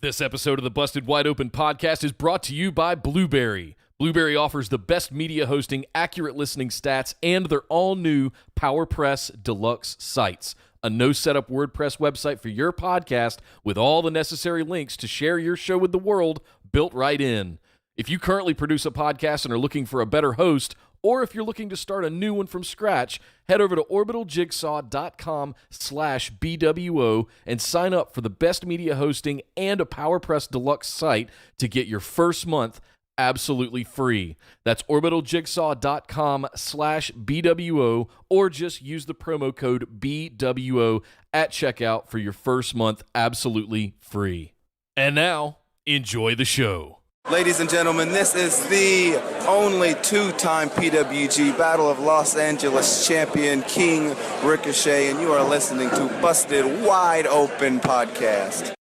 This episode of the Busted Wide Open podcast is brought to you by Blueberry. Blueberry offers the best media hosting, accurate listening stats, and their all-new PowerPress Deluxe sites. A no-setup WordPress website for your podcast with all the necessary links to share your show with the world built right in. If you currently produce a podcast and are looking for a better host, or if you're looking to start a new one from scratch, head over to orbitaljigsaw.com/BWO and sign up for the best media hosting and a PowerPress Deluxe site to get your first month absolutely free. That's orbitaljigsaw.com/BWO, or just use the promo code BWO at checkout for your first month absolutely free. And now, enjoy the show. Ladies and gentlemen, this is the only two-time PWG Battle of Los Angeles champion, King Ricochet, and you are listening to Busted Wide Open Podcast.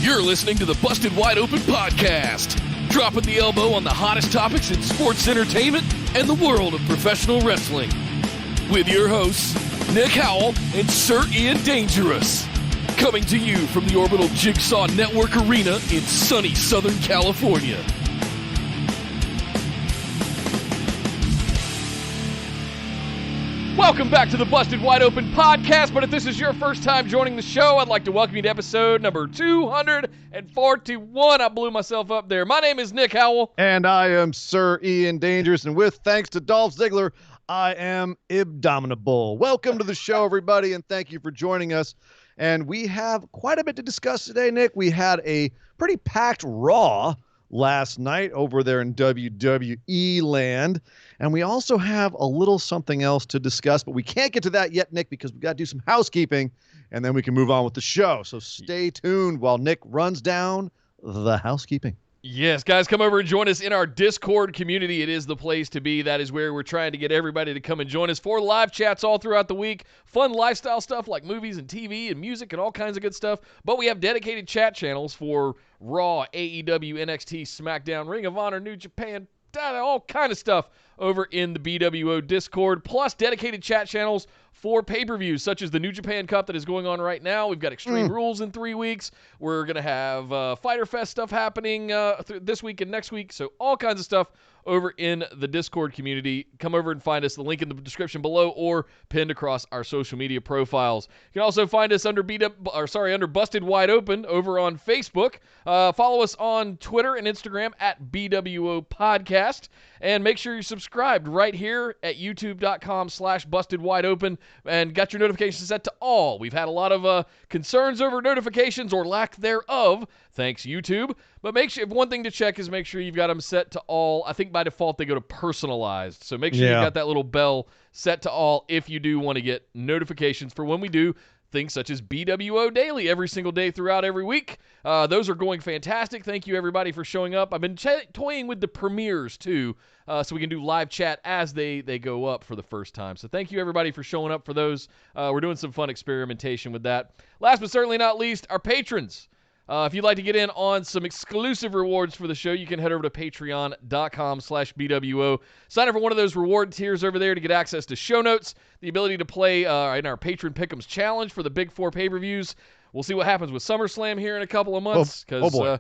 You're listening to the Busted Wide Open Podcast, dropping the elbow on the hottest topics in sports entertainment and the world of professional wrestling. With your hosts, Nick Howell and Sir Ian Dangerous. Coming to you from the Orbital Jigsaw Network Arena in sunny Southern California. Welcome back to the Busted Wide Open Podcast, but if this is your first time joining the show, I'd like to welcome you to episode number 241. I blew myself up there. My name is Nick Howell. And I am Sir Ian Dangerous, and with thanks to Dolph Ziggler, I am Indomitable. Welcome to the show, everybody, and thank you for joining us. And we have quite a bit to discuss today, Nick. We had a pretty packed Raw last night over there in WWE land. And we also have a little something else to discuss, but we can't get to that yet, Nick, because we got to do some housekeeping, and then we can move on with the show. So stay tuned while Nick runs down the housekeeping. Yes, guys, come over and join us in our Discord community. It is the place to be. That is where we're trying to get everybody to come and join us for live chats all throughout the week. Fun lifestyle stuff like movies and TV and music and all kinds of good stuff. But we have dedicated chat channels for Raw, AEW, NXT, SmackDown, Ring of Honor, New Japan, all kind of stuff over in the BWO Discord, plus dedicated chat channels for pay-per-views, such as the New Japan Cup that is going on right now. We've got Extreme Rules in 3 weeks. We're going to have Fighter Fest stuff happening this week and next week, so all kinds of stuff over in the Discord community. Come over and find us. The link in the description below or pinned across our social media profiles. You can also find us under Busted Wide Open over on Facebook. Follow us on Twitter and Instagram at BWO Podcast. And make sure you're subscribed right here at youtube.com/bustedwideopen and got your notifications set to all. We've had a lot of concerns over notifications or lack thereof. Thanks, YouTube. But make sure, one thing to check is make sure you've got them set to all. I think by default they go to personalized. So make sure you got that little bell set to all if you do want to get notifications for when we do things such as BWO Daily every single day throughout every week. Those are going fantastic. Thank you, everybody, for showing up. I've been toying with the premieres, too, so we can do live chat as they go up for the first time. So thank you, everybody, for showing up for those. We're doing some fun experimentation with that. Last but certainly not least, our patrons. If you'd like to get in on some exclusive rewards for the show, you can head over to patreon.com/BWO. Sign up for one of those reward tiers over there to get access to show notes, the ability to play in our Patron Pick'ems Challenge for the Big Four pay-per-views. We'll see what happens with SummerSlam here in a couple of months, because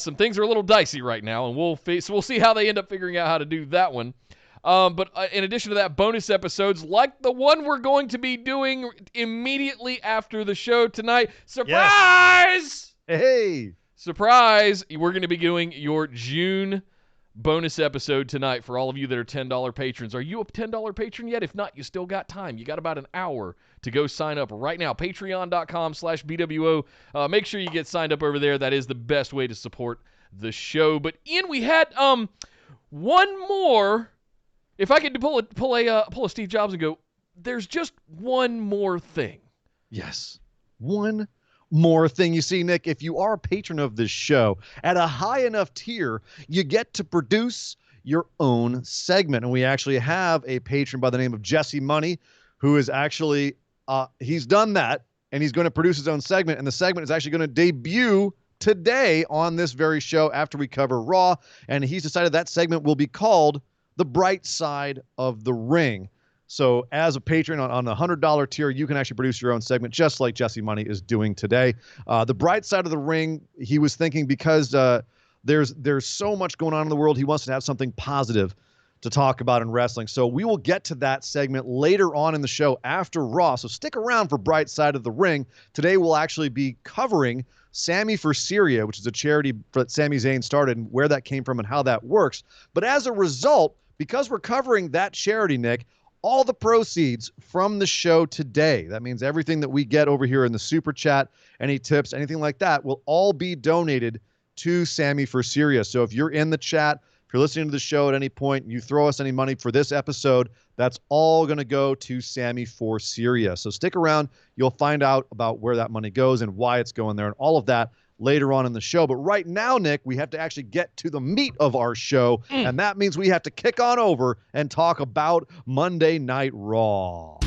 some things are a little dicey right now, and we'll see how they end up figuring out how to do that one. But in addition to that, bonus episodes like the one we're going to be doing immediately after the show tonight. Surprise! Yes. Hey! Surprise! We're going to be doing your June bonus episode tonight for all of you that are $10 patrons. Are you a $10 patron yet? If not, you still got time. You got about an hour to go sign up right now. Patreon.com/BWO. Make sure you get signed up over there. That is the best way to support the show. But Ian, we had one more. If I could pull a Steve Jobs and go, there's just one more thing. Yes, one more thing. You see, Nick, if you are a patron of this show, at a high enough tier, you get to produce your own segment. And we actually have a patron by the name of Jesse Money, who is actually, he's done that, and he's going to produce his own segment. And the segment is actually going to debut today on this very show after we cover Raw. And he's decided that segment will be called The Bright Side of the Ring. So as a patron on the $100 tier, you can actually produce your own segment, just like Jesse Money is doing today. The bright side of the ring, he was thinking because there's so much going on in the world, he wants to have something positive to talk about in wrestling. So we will get to that segment later on in the show after Raw. So stick around for Bright Side of the Ring. Today we'll actually be covering Sammy for Syria, which is a charity that Sami Zayn started, and where that came from and how that works. But as a result, because we're covering that charity, Nick, all the proceeds from the show today, that means everything that we get over here in the super chat, any tips, anything like that, will all be donated to Sammy for Syria. So if you're in the chat, if you're listening to the show at any point, you throw us any money for this episode, that's all going to go to Sammy for Syria. So stick around. You'll find out about where that money goes and why it's going there and all of that later on in the show. But right now, Nick, we have to actually get to the meat of our show, and that means we have to kick on over and talk about Monday Night Raw.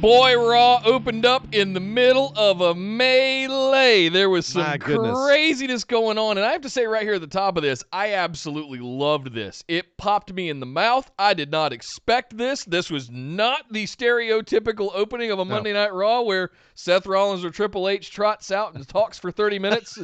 Boy, Raw opened up in the middle of a melee. There was some craziness going on, and I have to say right here at the top of this, I absolutely loved this. It popped me in the mouth. I did not expect this. This was not the stereotypical opening of a Monday Night Raw where Seth Rollins or Triple H trots out and talks for 30 minutes.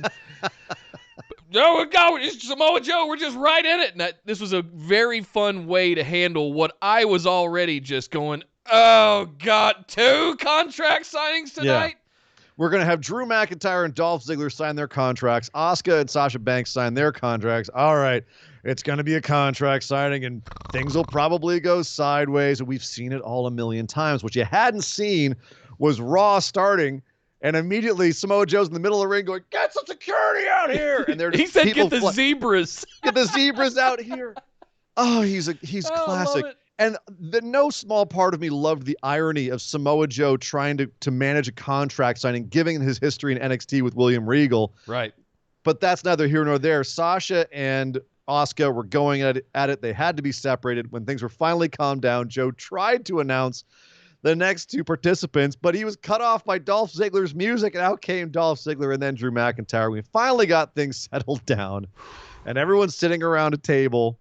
No, it's Samoa Joe. We're just right in it. And this was a very fun way to handle what I was already just going, oh, God, 2 contract signings tonight? Yeah. We're going to have Drew McIntyre and Dolph Ziggler sign their contracts. Asuka and Sasha Banks sign their contracts. All right, it's going to be a contract signing, and things will probably go sideways. And we've seen it all a million times. What you hadn't seen was Raw starting, and immediately Samoa Joe's in the middle of the ring going, get some security out here. And he said, get the zebras. Get the zebras out here. Oh, he's classic. And no small part of me loved the irony of Samoa Joe trying to manage a contract signing, given his history in NXT with William Regal. Right. But that's neither here nor there. Sasha and Asuka were going at it. They had to be separated. When things were finally calmed down, Joe tried to announce the next 2 participants, but he was cut off by Dolph Ziggler's music, and out came Dolph Ziggler and then Drew McIntyre. We finally got things settled down, and everyone's sitting around a table.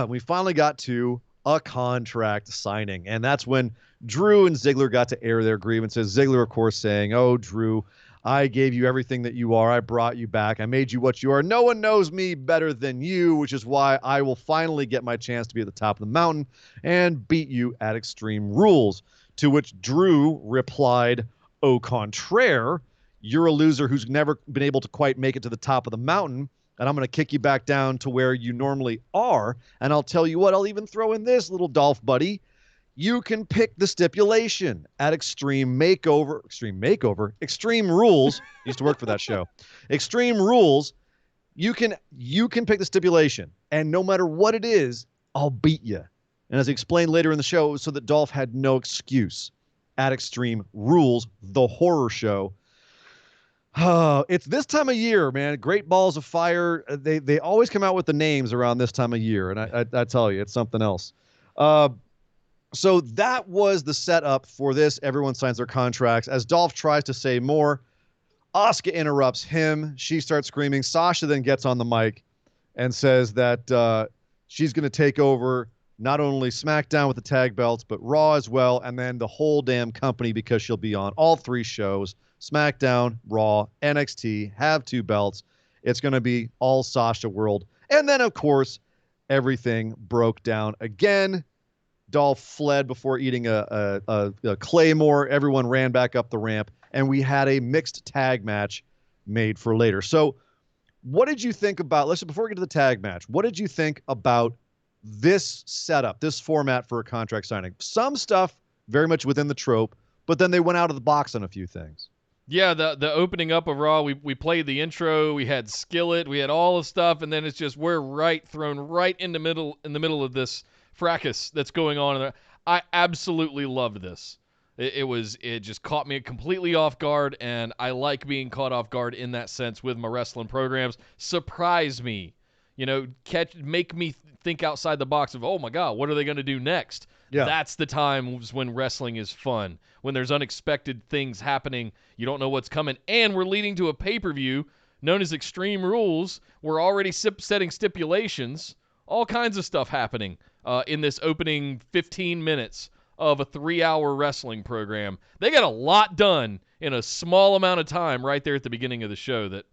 We finally got to a contract signing. And that's when Drew and Ziggler got to air their grievances. Ziggler, of course, saying, oh, Drew, I gave you everything that you are. I brought you back. I made you what you are. No one knows me better than you, which is why I will finally get my chance to be at the top of the mountain and beat you at Extreme Rules. To which Drew replied, au contraire, you're a loser who's never been able to quite make it to the top of the mountain, and I'm going to kick you back down to where you normally are. And I'll tell you what, I'll even throw in this, little Dolph buddy. You can pick the stipulation at Extreme Rules. Used to work for that show. Extreme Rules. You can pick the stipulation, and no matter what it is, I'll beat you. And as I explained later in the show, it was so that Dolph had no excuse at Extreme Rules, the horror show. Oh, it's this time of year, man. Great Balls of Fire. They always come out with the names around this time of year, and I tell you, it's something else. So that was the setup for this. Everyone signs their contracts. As Dolph tries to say more, Asuka interrupts him. She starts screaming. Sasha then gets on the mic and says that she's going to take over not only SmackDown with the tag belts, but Raw as well, and then the whole damn company, because she'll be on all 3 shows. SmackDown, Raw, NXT, have 2 belts. It's going to be all Sasha world. And then, of course, everything broke down again. Dolph fled before eating a Claymore. Everyone ran back up the ramp, and we had a mixed tag match made for later. So what did you think about, before we get to the tag match, what did you think about this setup, this format for a contract signing? Some stuff very much within the trope, but then they went out of the box on a few things. Yeah, the opening up of Raw, we played the intro, we had Skillet, we had all of stuff, and then it's just we're thrown right in the middle of this fracas that's going on in there. I absolutely loved this. It just caught me completely off guard, and I like being caught off guard in that sense with my wrestling programs. Surprise me, make me think outside the box of, oh my God, what are they going to do next? Yeah. That's the time when wrestling is fun, when there's unexpected things happening. You don't know what's coming, and we're leading to a pay-per-view known as Extreme Rules. We're already setting stipulations, all kinds of stuff happening in this opening 15 minutes of a 3-hour wrestling program. They got a lot done in a small amount of time right there at the beginning of the show that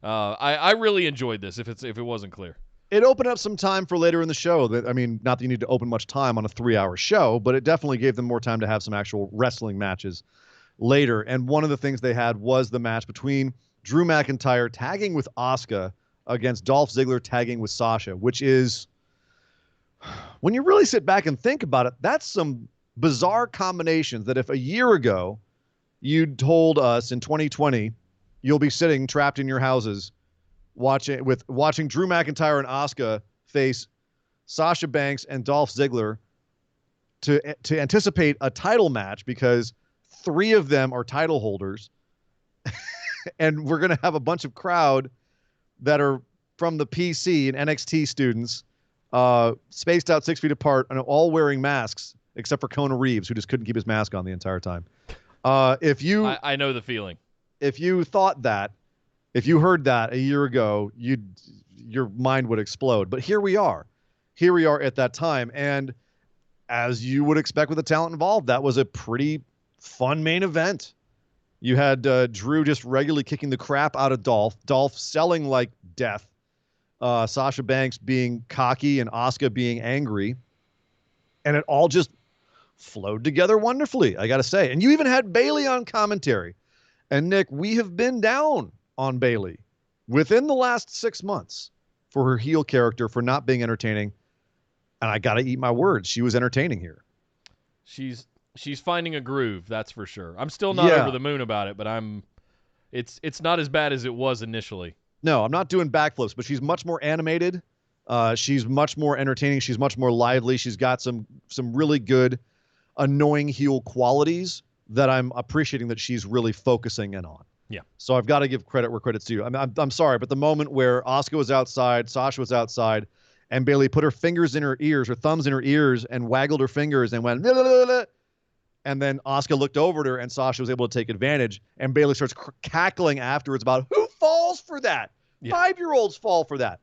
I really enjoyed this, if it wasn't clear. It opened up some time for later in the show. Not that you need to open much time on a 3-hour show, but it definitely gave them more time to have some actual wrestling matches later. And one of the things they had was the match between Drew McIntyre tagging with Asuka against Dolph Ziggler tagging with Sasha, which is, when you really sit back and think about it, that's some bizarre combinations that if a year ago you'd told us in 2020 you'll be sitting trapped in your houses watching Drew McIntyre and Asuka face Sasha Banks and Dolph Ziggler to anticipate a title match because 3 of them are title holders. And we're going to have a bunch of crowd that are from the PC and NXT students, spaced out 6 feet apart and all wearing masks, except for Kona Reeves, who just couldn't keep his mask on the entire time. I know the feeling. If you thought that, if you heard that a year ago, your mind would explode. But here we are. Here we are at that time. And as you would expect with the talent involved, that was a pretty fun main event. You had Drew just regularly kicking the crap out of Dolph selling like death, Sasha Banks being cocky and Asuka being angry. And it all just flowed together wonderfully, I got to say. And you even had Bayley on commentary. And Nick, we have been down on Bayley within the last 6 months for her heel character, for not being entertaining. And I got to eat my words. She was entertaining here. She's finding a groove, that's for sure. I'm still not over the moon about it, but it's not as bad as it was initially. No, I'm not doing backflips, but she's much more animated. She's much more entertaining. She's much more lively. She's got some really good, annoying heel qualities that I'm appreciating that she's really focusing in on. Yeah. So I've got to give credit where credit's due. I'm sorry, but the moment where Asuka was outside, Sasha was outside, and Bayley put her fingers in her ears, her thumbs in her ears, and waggled her fingers and went, "Blah." And then Asuka looked over at her, and Sasha was able to take advantage, and Bayley starts cackling afterwards about who falls for that. Yeah. 5-year-olds fall for that.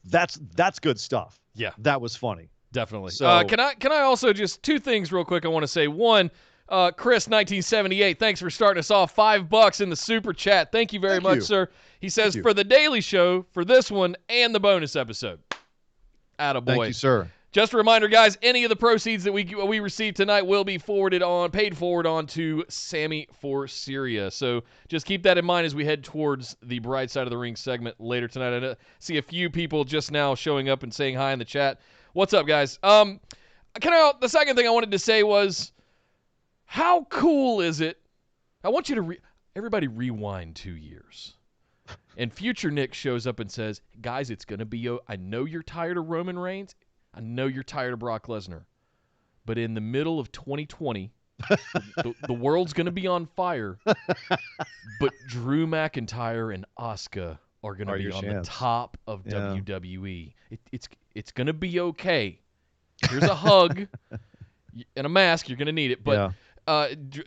That's good stuff. Yeah, that was funny. Definitely. So, can I also just 2 things real quick I want to say. One, Chris 1978, thanks for starting us off. $5 in the super chat. Thank you very much, sir. He says for the Daily Show, for this one, and the bonus episode. Attaboy. Thank you, sir. Just a reminder, guys, any of the proceeds that we receive tonight will be paid forward on to Sammy for Syria. So just keep that in mind as we head towards the Bright Side of the Ring segment later tonight. I see a few people just now showing up and saying hi in the chat. What's up, guys? The second thing I wanted to say was, how cool is it? I want you to everybody rewind 2 years. And future Nick shows up and says, guys, it's going to be, I know you're tired of Roman Reigns. I know you're tired of Brock Lesnar. But in the middle of 2020, the world's going to be on fire. But Drew McIntyre and Asuka are going to be on the top of WWE. It's going to be okay. Here's a hug and a mask. You're going to need it. But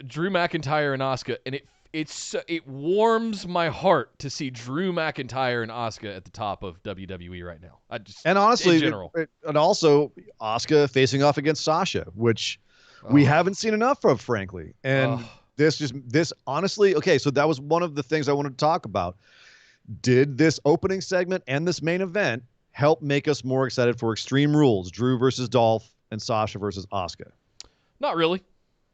Drew McIntyre and Asuka, and it warms my heart to see Drew McIntyre and Asuka at the top of WWE right now. And honestly, in general. And also Asuka facing off against Sasha, which we haven't seen enough of, frankly. And this honestly, okay, so that was one of the things I wanted to talk about. Did this opening segment and this main event help make us more excited for Extreme Rules, Drew versus Dolph and Sasha versus Asuka? Not really.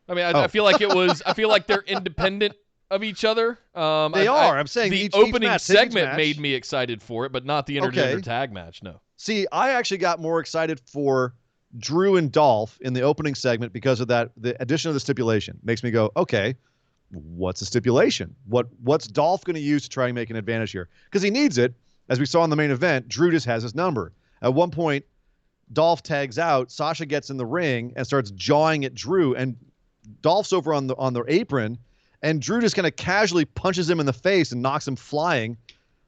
I mean, I feel like I feel like they're independent of each other. I'm saying the opening segment made me excited for it, but not the intergender tag match. No. See, I actually got more excited for Drew and Dolph in the opening segment because of that. The addition of the stipulation makes me go, okay, what's the stipulation? What's Dolph going to use to try and make an advantage here? Because he needs it. As we saw in the main event, Drew just has his number. At one point, Dolph tags out. Sasha gets in the ring and starts jawing at Drew, and Dolph's over on the apron. And Drew just kind of casually punches him in the face and knocks him flying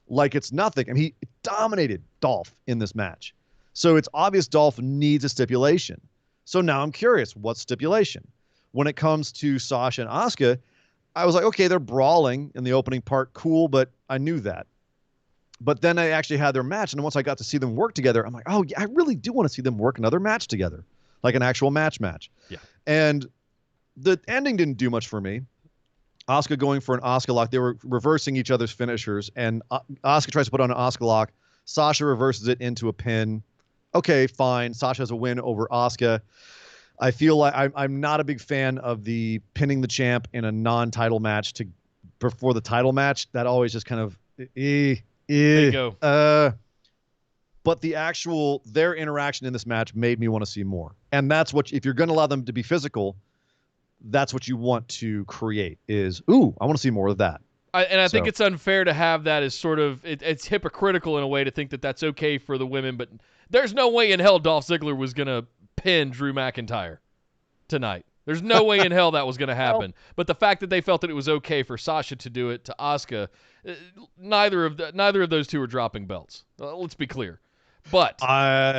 like it's nothing. And he dominated Dolph in this match. So it's obvious Dolph needs a stipulation. So now I'm curious, what stipulation? When it comes to Sasha and Asuka, I was like, okay, they're brawling in the opening part. Cool, but I knew that. But then they actually had their match, and once I got to see them work together, I'm like, oh, yeah, I really do want to see them work another match together, like an actual match. Yeah. And the ending didn't do much for me. Asuka going for an Asuka lock. They were reversing each other's finishers, and Asuka tries to put on an Asuka lock. Sasha reverses it into a pin. Okay, fine. Sasha has a win over Asuka. I feel like I'm not a big fan of the pinning the champ in a non-title match before the title match. That always just kind of There you go. But their interaction in this match made me want to see more. And that's what, if you're going to allow them to be physical, that's what you want to create is, I want to see more of that. I think it's unfair to have that as sort of, it's hypocritical in a way to think that that's okay for the women, but there's no way in hell Dolph Ziggler was going to pin Drew McIntyre tonight. There's no way in hell that was going to happen. But the fact that they felt that it was okay for Sasha to do it to Asuka, neither of those two are dropping belts. Let's be clear. But I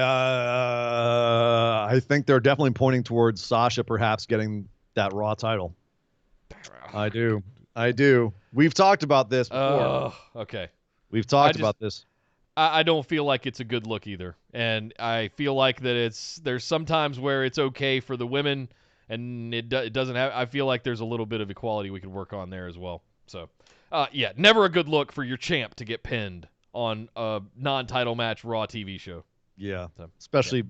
think they're definitely pointing towards Sasha perhaps getting that Raw title. I do. We've talked about this before. Okay. We've talked about this. I don't feel like it's a good look either. And I feel like that there's sometimes where it's okay for the women and it doesn't have. I feel like there's a little bit of equality we could work on there as well. So, yeah, never a good look for your champ to get pinned on a non-title match Raw TV show. Yeah, so, especially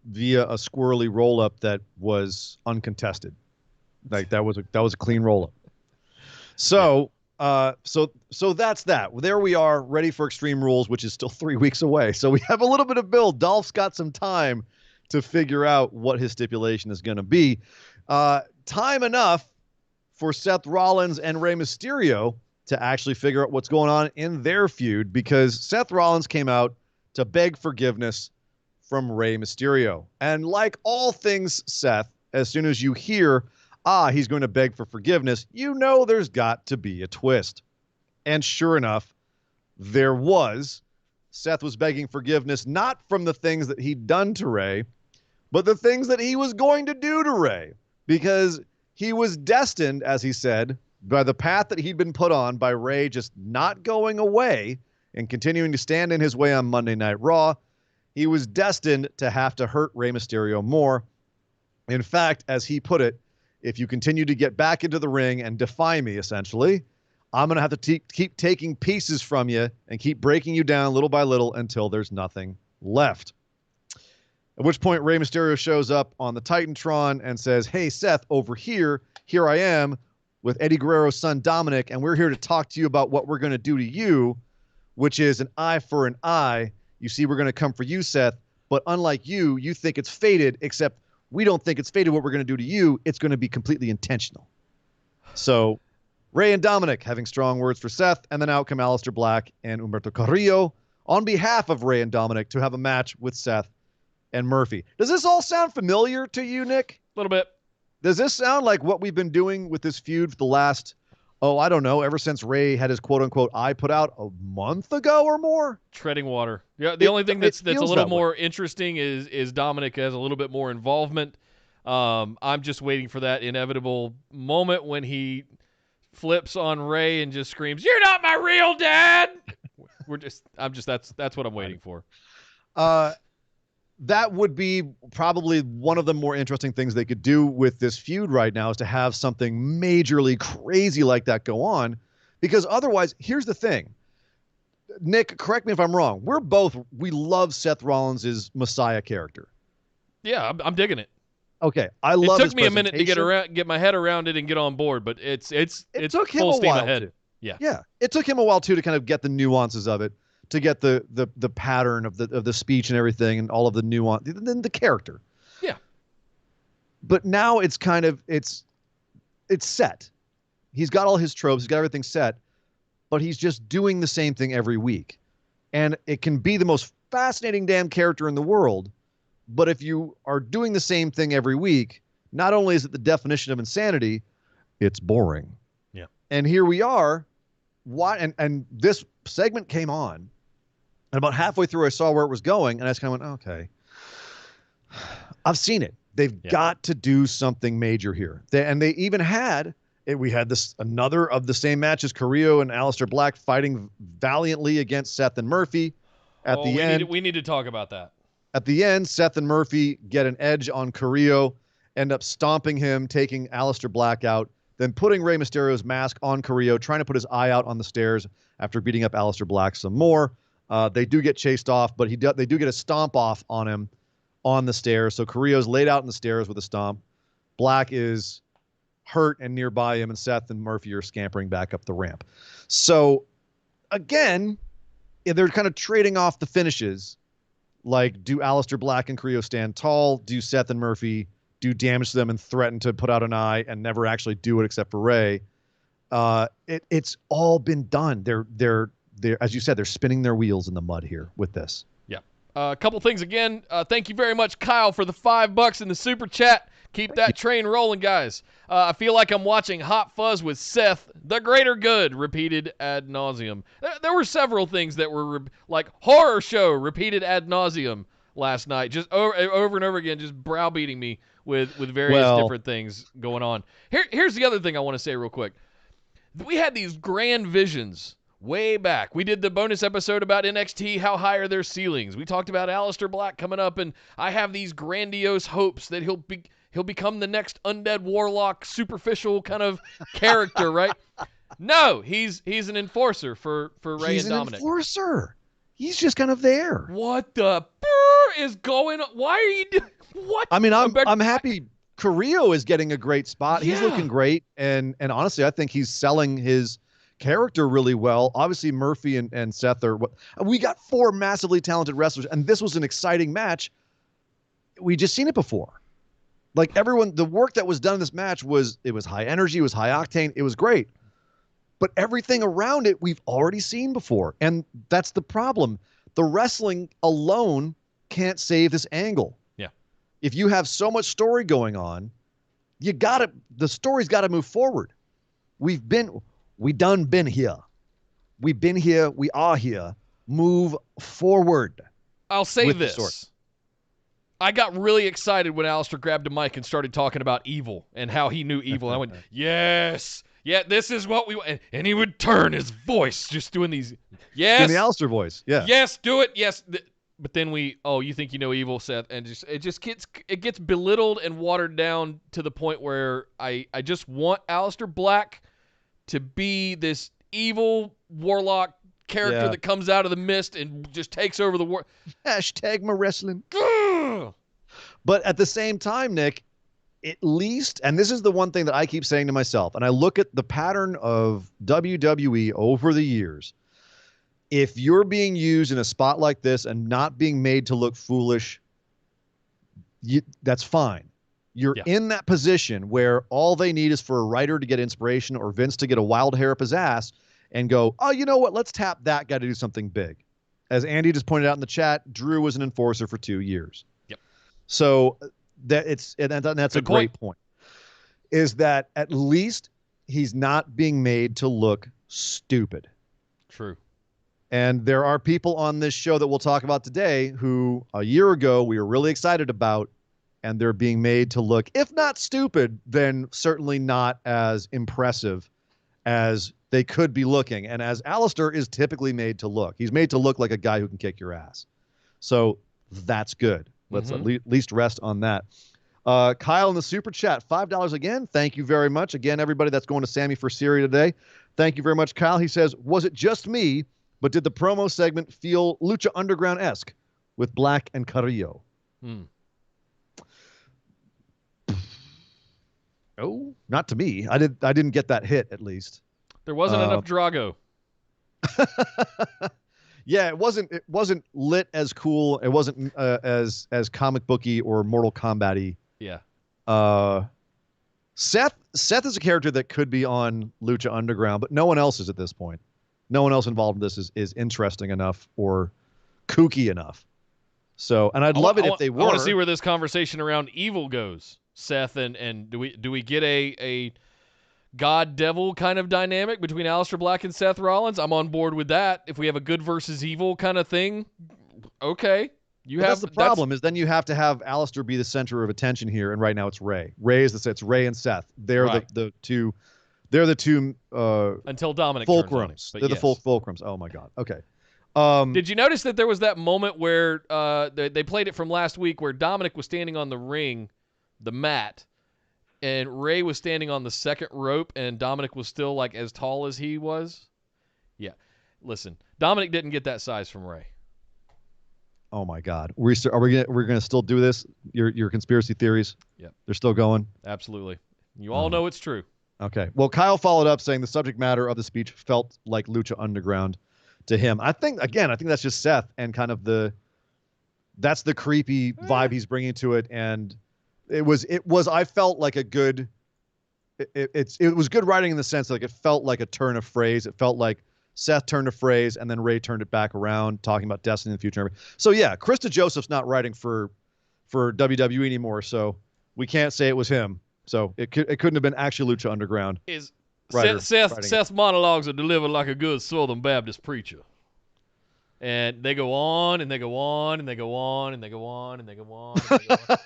via a squirrely roll-up that was uncontested. Like that was a clean roll-up. So, so that's that. There we are, ready for Extreme Rules, which is still 3 weeks away. So we have a little bit of build. Dolph's got some time to figure out what his stipulation is going to be. Time enough for Seth Rollins and Rey Mysterio to actually figure out what's going on in their feud, because Seth Rollins came out to beg forgiveness from Rey Mysterio. And like all things Seth, as soon as you hear, he's going to beg for forgiveness, you know there's got to be a twist. And sure enough, there was. Seth was begging forgiveness not from the things that he'd done to Rey, but the things that he was going to do to Rey. Because he was destined, as he said, by the path that he'd been put on by Rey just not going away and continuing to stand in his way on Monday Night Raw, he was destined to have to hurt Rey Mysterio more. In fact, as he put it, if you continue to get back into the ring and defy me, essentially, I'm going to have to keep taking pieces from you and keep breaking you down little by little until there's nothing left. At which point, Rey Mysterio shows up on the Titantron and says, hey, Seth, over here I am with Eddie Guerrero's son, Dominic, and we're here to talk to you about what we're going to do to you, which is an eye for an eye. You see, we're going to come for you, Seth, but unlike you think it's fated, except we don't think it's fated what we're going to do to you. It's going to be completely intentional. So Rey and Dominic having strong words for Seth, and then out come Aleister Black and Humberto Carrillo on behalf of Rey and Dominic to have a match with Seth and Murphy. Does this all sound familiar to you, Nick? A little bit. Does this sound like what we've been doing with this feud for the last, I don't know, ever since Rey had his quote-unquote eye put out a month ago or more? Treading water. Yeah, the only thing that's a little more interesting is Dominic has a little bit more involvement. I'm just waiting for that inevitable moment when he flips on Rey and just screams, "You're not my real dad!" That's what I'm waiting for. That would be probably one of the more interesting things they could do with this feud right now, is to have something majorly crazy like that go on. Because otherwise, here's the thing. Nick, correct me if I'm wrong. We love Seth Rollins' Messiah character. Yeah, I'm digging it. Okay, I love his It took me a minute to get my head around it and get on board, but it's took him full a steam while ahead. too. Yeah. It took him a while too to kind of get the nuances of it, to get the pattern of the speech and everything, and all of the nuance, then the character. Yeah. But now it's kind of it's set. He's got all his tropes, he's got everything set, but he's just doing the same thing every week. And it can be the most fascinating damn character in the world, but if you are doing the same thing every week, not only is it the definition of insanity, it's boring. Yeah. And here we are. And this segment came on, and about halfway through I saw where it was going, and I just kind of went, okay, I've seen it. They've got to do something major here. They even had We had another of the same matches, Carrillo and Aleister Black fighting valiantly against Seth and Murphy. At the end, we need to talk about that. At the end, Seth and Murphy get an edge on Carrillo, end up stomping him, taking Aleister Black out, then putting Rey Mysterio's mask on Carrillo, trying to put his eye out on the stairs after beating up Aleister Black some more. They do get chased off, but they do get a stomp off on him on the stairs. So Carrillo's laid out in the stairs with a stomp. Black is hurt and nearby him, and Seth and Murphy are scampering back up the ramp. So, again, they're kind of trading off the finishes. Like, do Aleister Black and Carrillo stand tall? Do Seth and Murphy do damage to them and threaten to put out an eye and never actually do it except for Ray? It's all been done. They're as you said, they're spinning their wheels in the mud here with this. Yeah. A couple things again. Thank you very much, Kyle, for the $5 in the super chat. Keep that train rolling, guys. I feel like I'm watching Hot Fuzz with Seth. The greater good, repeated ad nauseum. There were several things that were like horror show, repeated ad nauseum last night. Just over and over again, just browbeating me with various different things going on. Here's the other thing I want to say real quick. We had these grand visions way back. We did the bonus episode about NXT, how high are their ceilings. We talked about Aleister Black coming up, and I have these grandiose hopes that he'll become the next undead warlock, superficial kind of character, right? No, he's an enforcer for Ray and Dominic. He's an enforcer. He's just kind of there. What the is going on? Why are you doing what? I mean, I'm happy Carrillo is getting a great spot. Yeah. He's looking great, and honestly, I think he's selling his character really well. Obviously, Murphy and Seth we got 4 massively talented wrestlers, and this was an exciting match. We just seen it before. Like the work that was done in this match it was high energy, it was high octane, it was great. But everything around it we've already seen before, and that's the problem. The wrestling alone can't save this angle. Yeah. If you have so much story going on, the story's got to move forward. We done been here. We've been here. We are here. Move forward. I'll say this. I got really excited when Aleister grabbed a mic and started talking about evil and how he knew evil. And I went, yes. Yeah, this is what we want. And he would turn his voice just doing these. Yes. In the Aleister voice. Yeah. Yes, do it. Yes. But then you think you know evil, Seth, and it gets belittled and watered down to the point where I just want Aleister Black to be this evil warlock character that comes out of the mist and just takes over the world. Hashtag my wrestling. But at the same time, Nick, at least, and this is the one thing that I keep saying to myself, and I look at the pattern of WWE over the years. If you're being used in a spot like this and not being made to look foolish, that's fine. You're in that position where all they need is for a writer to get inspiration or Vince to get a wild hair up his ass and go, oh, you know what? Let's tap that guy to do something big. As Andy just pointed out in the chat, Drew was an enforcer for 2 years. Yep. So that's a great point. Is that at least he's not being made to look stupid. True. And there are people on this show that we'll talk about today who a year ago we were really excited about, and they're being made to look, if not stupid, then certainly not as impressive as they could be looking. And as Aleister is typically made to look. He's made to look like a guy who can kick your ass. So that's good. Let's at least rest on that. Kyle in the super chat, $5 again. Thank you very much. Again, everybody that's going to Sammy for Siri today. Thank you very much, Kyle. He says, was it just me, but did the promo segment feel Lucha Underground-esque with Black and Carrillo? Oh, not to me. I didn't get that hit, at least. There wasn't enough Drago. Yeah, it wasn't lit as cool. It wasn't as comic booky or Mortal Kombat-y. Yeah. Seth is a character that could be on Lucha Underground, but no one else is at this point. No one else involved in this is interesting enough or kooky enough. So, and I'd love it if they were. I want to see where this conversation around evil goes, Seth, and do we get a God devil kind of dynamic between Aleister Black and Seth Rollins? I'm on board with that. If we have a good versus evil kind of thing, okay. That's the problem is then you have to have Aleister be the center of attention here, and right now it's Ray. It's Ray and Seth. They're the two They're the two until Dominic turns on him. They're the fulcrums. Oh my God. Okay. Did you notice that there was that moment where they played it from last week where Dominic was standing on the mat, and Ray was standing on the second rope, and Dominic was still like as tall as he was? Yeah. Listen, Dominic didn't get that size from Ray. Oh my God. We're gonna still do this? Your conspiracy theories? Yep. They're still going? Absolutely. You all know it's true. Okay. Well, Kyle followed up saying the subject matter of the speech felt like Lucha Underground to him. I think that's just Seth and kind of that's the creepy vibe he's bringing to it. And it was I felt like a good it was good writing in the sense like it felt like a turn of phrase. It felt like Seth turned a phrase and then Ray turned it back around, talking about destiny in the future. So yeah, Krista Joseph's not writing for WWE anymore, so we can't say it was him. So it couldn't have been actually Lucha Underground. Seth's monologues are delivered like a good Southern Baptist preacher. And they go on and they go on and they go on and they go on and they go on. And, they go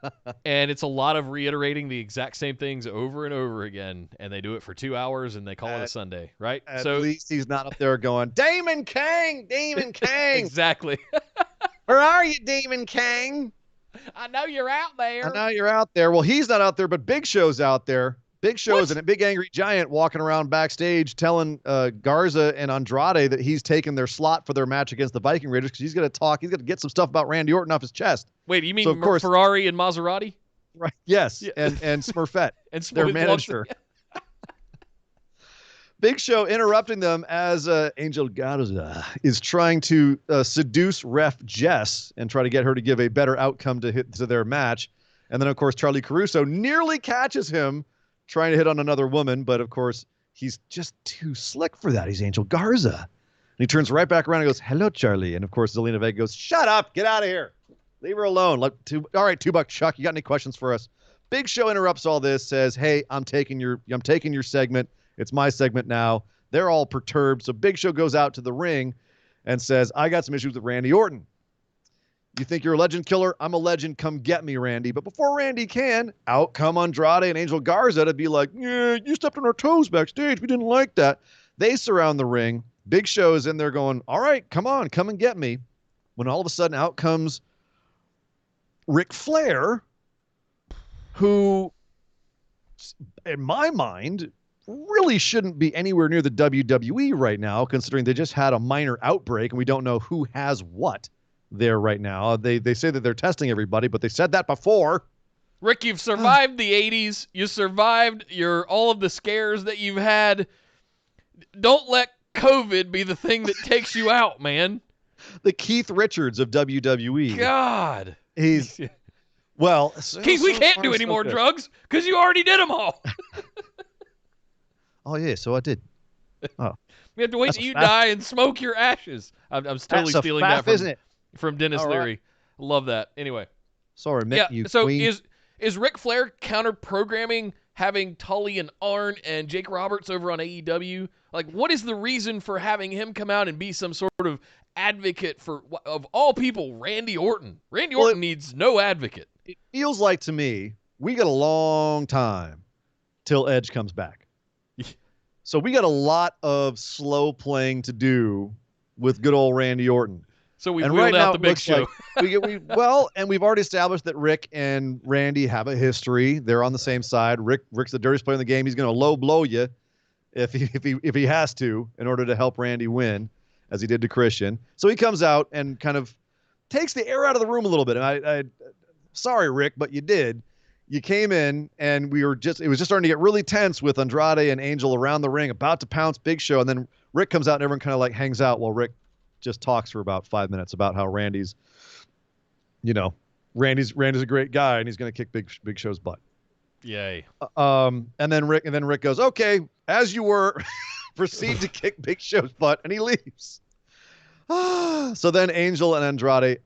on. And it's a lot of reiterating the exact same things over and over again. And they do it for 2 hours and they call it a Sunday, right? At least he's not up there going, Damon Kang! Exactly. Where are you, Damon Kang? I know you're out there. I know you're out there. Well, he's not out there, but Big Show's out there. Big Show's and a big angry giant walking around backstage telling Garza and Andrade that he's taken their slot for their match against the Viking Raiders because he's going to talk. He's going to get some stuff about Randy Orton off his chest. Wait, you mean of course, Ferrari and Maserati? Right. Yes. Yeah. And Smurfette, and their manager. Big Show interrupting them as Angel Garza is trying to seduce ref Jess and try to get her to give a better outcome to their match. And then, of course, Charlie Caruso nearly catches him trying to hit on another woman. But, of course, he's just too slick for that. He's Angel Garza. And he turns right back around and goes, hello, Charlie. And, of course, Zelina Vega goes, shut up. Get out of here. Leave her alone. All right, $2 Chuck. You got any questions for us? Big Show interrupts all this, says, hey, I'm taking your segment. It's my segment now. They're all perturbed. So Big Show goes out to the ring and says, I got some issues with Randy Orton. You think you're a legend killer? I'm a legend. Come get me, Randy. But before Randy can, out come Andrade and Angel Garza to be like, yeah, you stepped on our toes backstage. We didn't like that. They surround the ring. Big Show is in there going, all right, come on, come and get me. When all of a sudden out comes Ric Flair, who, in my mind, really shouldn't be anywhere near the WWE right now, considering they just had a minor outbreak and we don't know who has what there right now. They say that they're testing everybody, but they said that before. Rick, you've survived the 80s. You survived all of the scares that you've had. Don't let COVID be the thing that takes you out, man. The Keith Richards of WWE. God. He's, well. Keith, we can't do any more drugs because you already did them all. Oh, yeah, so I did. Oh. We have to wait till you die and smoke your ashes. I'm totally stealing that from Dennis Leary. Love that. Anyway. Sorry, Mick, you so queen. Is Ric Flair counter-programming having Tully and Arn and Jake Roberts over on AEW? Like, what is the reason for having him come out and be some sort of advocate for, of all people, Randy Orton? Randy Orton needs no advocate. It feels like to me, we got a long time till Edge comes back. So we got a lot of slow playing to do with good old Randy Orton. So we wheeled out the Big Show. Like and we've already established that Rick and Randy have a history. They're on the same side. Rick's the dirtiest player in the game. He's going to low blow you if he has to in order to help Randy win, as he did to Christian. So he comes out and kind of takes the air out of the room a little bit. And sorry, Rick, but you did. You came in and it was just starting to get really tense with Andrade and Angel around the ring, about to pounce Big Show. And then Rick comes out and everyone kind of like hangs out while Rick just talks for about 5 minutes about how Randy's a great guy and he's going to kick Big Show's butt. Yay. And then Rick goes, okay, as you were, proceed to kick Big Show's butt, and he leaves. So then Angel and Andrade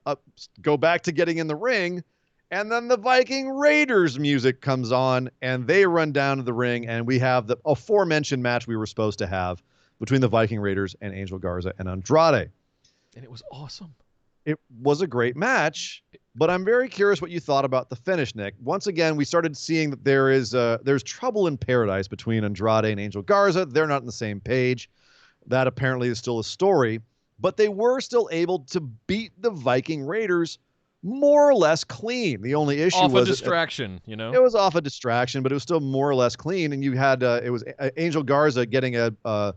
go back to getting in the ring. And then the Viking Raiders music comes on, and they run down to the ring, and we have the aforementioned match we were supposed to have between the Viking Raiders and Angel Garza and Andrade. And it was awesome. It was a great match. But I'm very curious what you thought about the finish, Nick. Once again, we started seeing that there's trouble in paradise between Andrade and Angel Garza. They're not on the same page. That apparently is still a story. But they were still able to beat the Viking Raiders more or less clean. The only issue was off a distraction, It was off a distraction, but it was still more or less clean. And you had it was Angel Garza getting a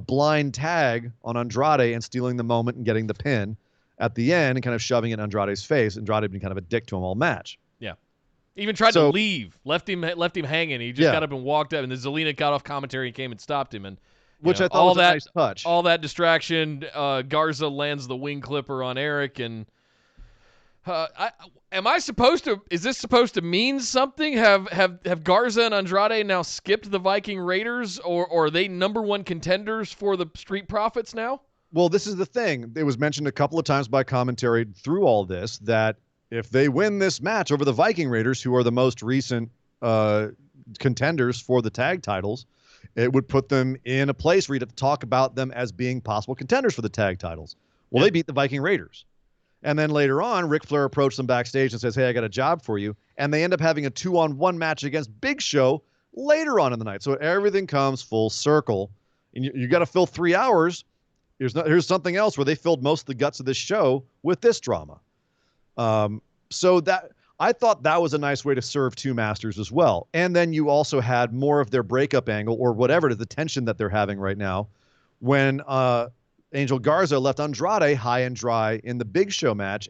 blind tag on Andrade and stealing the moment and getting the pin at the end and kind of shoving it in Andrade's face. Andrade had been kind of a dick to him all match. Yeah. Even tried to leave, left him hanging. He just got up and walked up, and then Zelina got off commentary and came and stopped him. And which I thought was a nice touch. All that distraction, Garza lands the wing clipper on Eric, and is this supposed to mean something? Have Garza and Andrade now skipped the Viking Raiders, or are they number one contenders for the Street Profits now? Well, this is the thing. It was mentioned a couple of times by commentary through all this that if they win this match over the Viking Raiders, who are the most recent contenders for the tag titles, it would put them in a place where you'd have to talk about them as being possible contenders for the tag titles. Well, they beat the Viking Raiders. And then later on, Ric Flair approached them backstage and says, hey, I got a job for you. And they end up having a 2-on-1 match against Big Show later on in the night. So everything comes full circle. And you got to fill 3 hours. Here's something else where they filled most of the guts of this show with this drama. So that I thought that was a nice way to serve two masters as well. And then you also had more of their breakup angle or whatever, the tension that they're having right now when Angel Garza left Andrade high and dry in the Big Show match.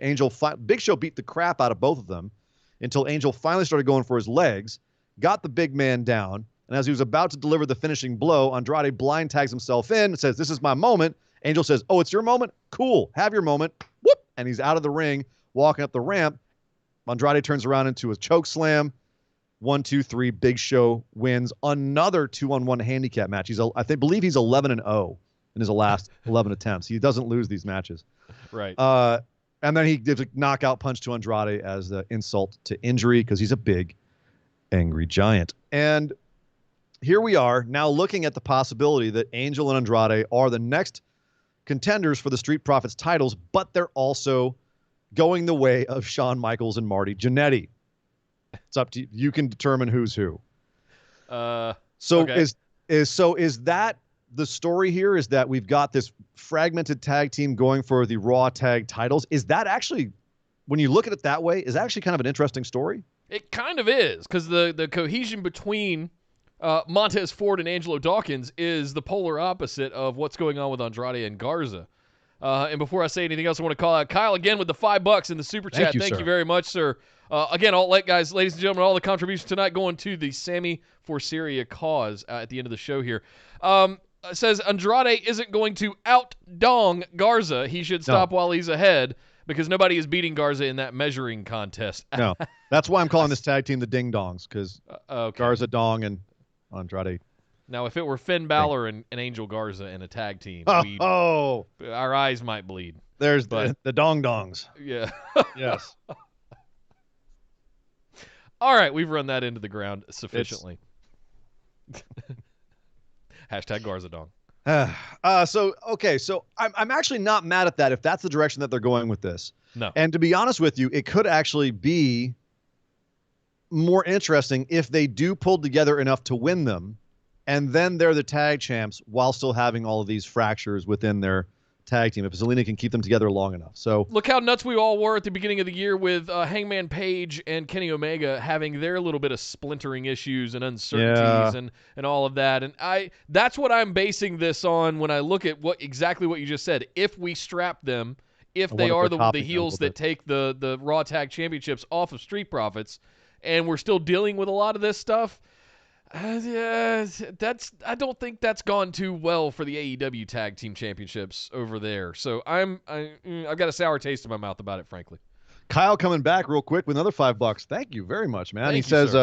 Big Show beat the crap out of both of them until Angel finally started going for his legs, got the big man down, and as he was about to deliver the finishing blow, Andrade blind tags himself in and says, this is my moment. Angel says, oh, it's your moment? Cool. Have your moment. Whoop. And he's out of the ring, walking up the ramp. Andrade turns around into a choke slam. 1, 2, 3. Big Show wins another 2-on-1 handicap match. Believe he's 11-0 in his last 11 attempts. He doesn't lose these matches. Right. And then he gives a knockout punch to Andrade as the insult to injury because he's a big, angry giant. And here we are now looking at the possibility that Angel and Andrade are the next contenders for the Street Profits titles, but they're also going the way of Shawn Michaels and Marty Jannetty. It's up to you. You can determine who's who. Okay. Is that the story here? Is that we've got this fragmented tag team going for the Raw tag titles? Is that actually, when you look at it that way, is that actually kind of an interesting story? It kind of is, because the cohesion between Montez Ford and Angelo Dawkins is the polar opposite of what's going on with Andrade and Garza. And before I say anything else, I want to call out Kyle again with the $5 in the super chat. Thank you very much, sir. Again, ladies and gentlemen, all the contributions tonight going to the Sammy for Syria cause at the end of the show here. It says Andrade isn't going to out-dong Garza. He should stop while he's ahead because nobody is beating Garza in that measuring contest. No, that's why I'm calling this tag team the Ding Dongs, because Garza Dong and Andrade. Now, if it were Finn Balor and Angel Garza in a tag team, our eyes might bleed. There's the Dong Dongs. Yeah. Yes. All right, we've run that into the ground sufficiently. Hashtag Garza Dong. So I'm actually not mad at that if that's the direction that they're going with this. No. And to be honest with you, it could actually be more interesting if they do pull together enough to win them, and then they're the tag champs while still having all of these fractures within their tag team, if Zelina can keep them together long enough. So look how nuts we all were at the beginning of the year with Hangman Page and Kenny Omega having their little bit of splintering issues and uncertainties and all of that. And that's what I'm basing this on when I look at exactly what you just said. If we strap them, if they are the heels that take the Raw Tag Championships off of Street Profits, and we're still dealing with a lot of this stuff, I don't think that's gone too well for the AEW Tag Team Championships over there. So I've got a sour taste in my mouth about it, frankly. Kyle coming back real quick with another $5. Thank you very much, man. He says,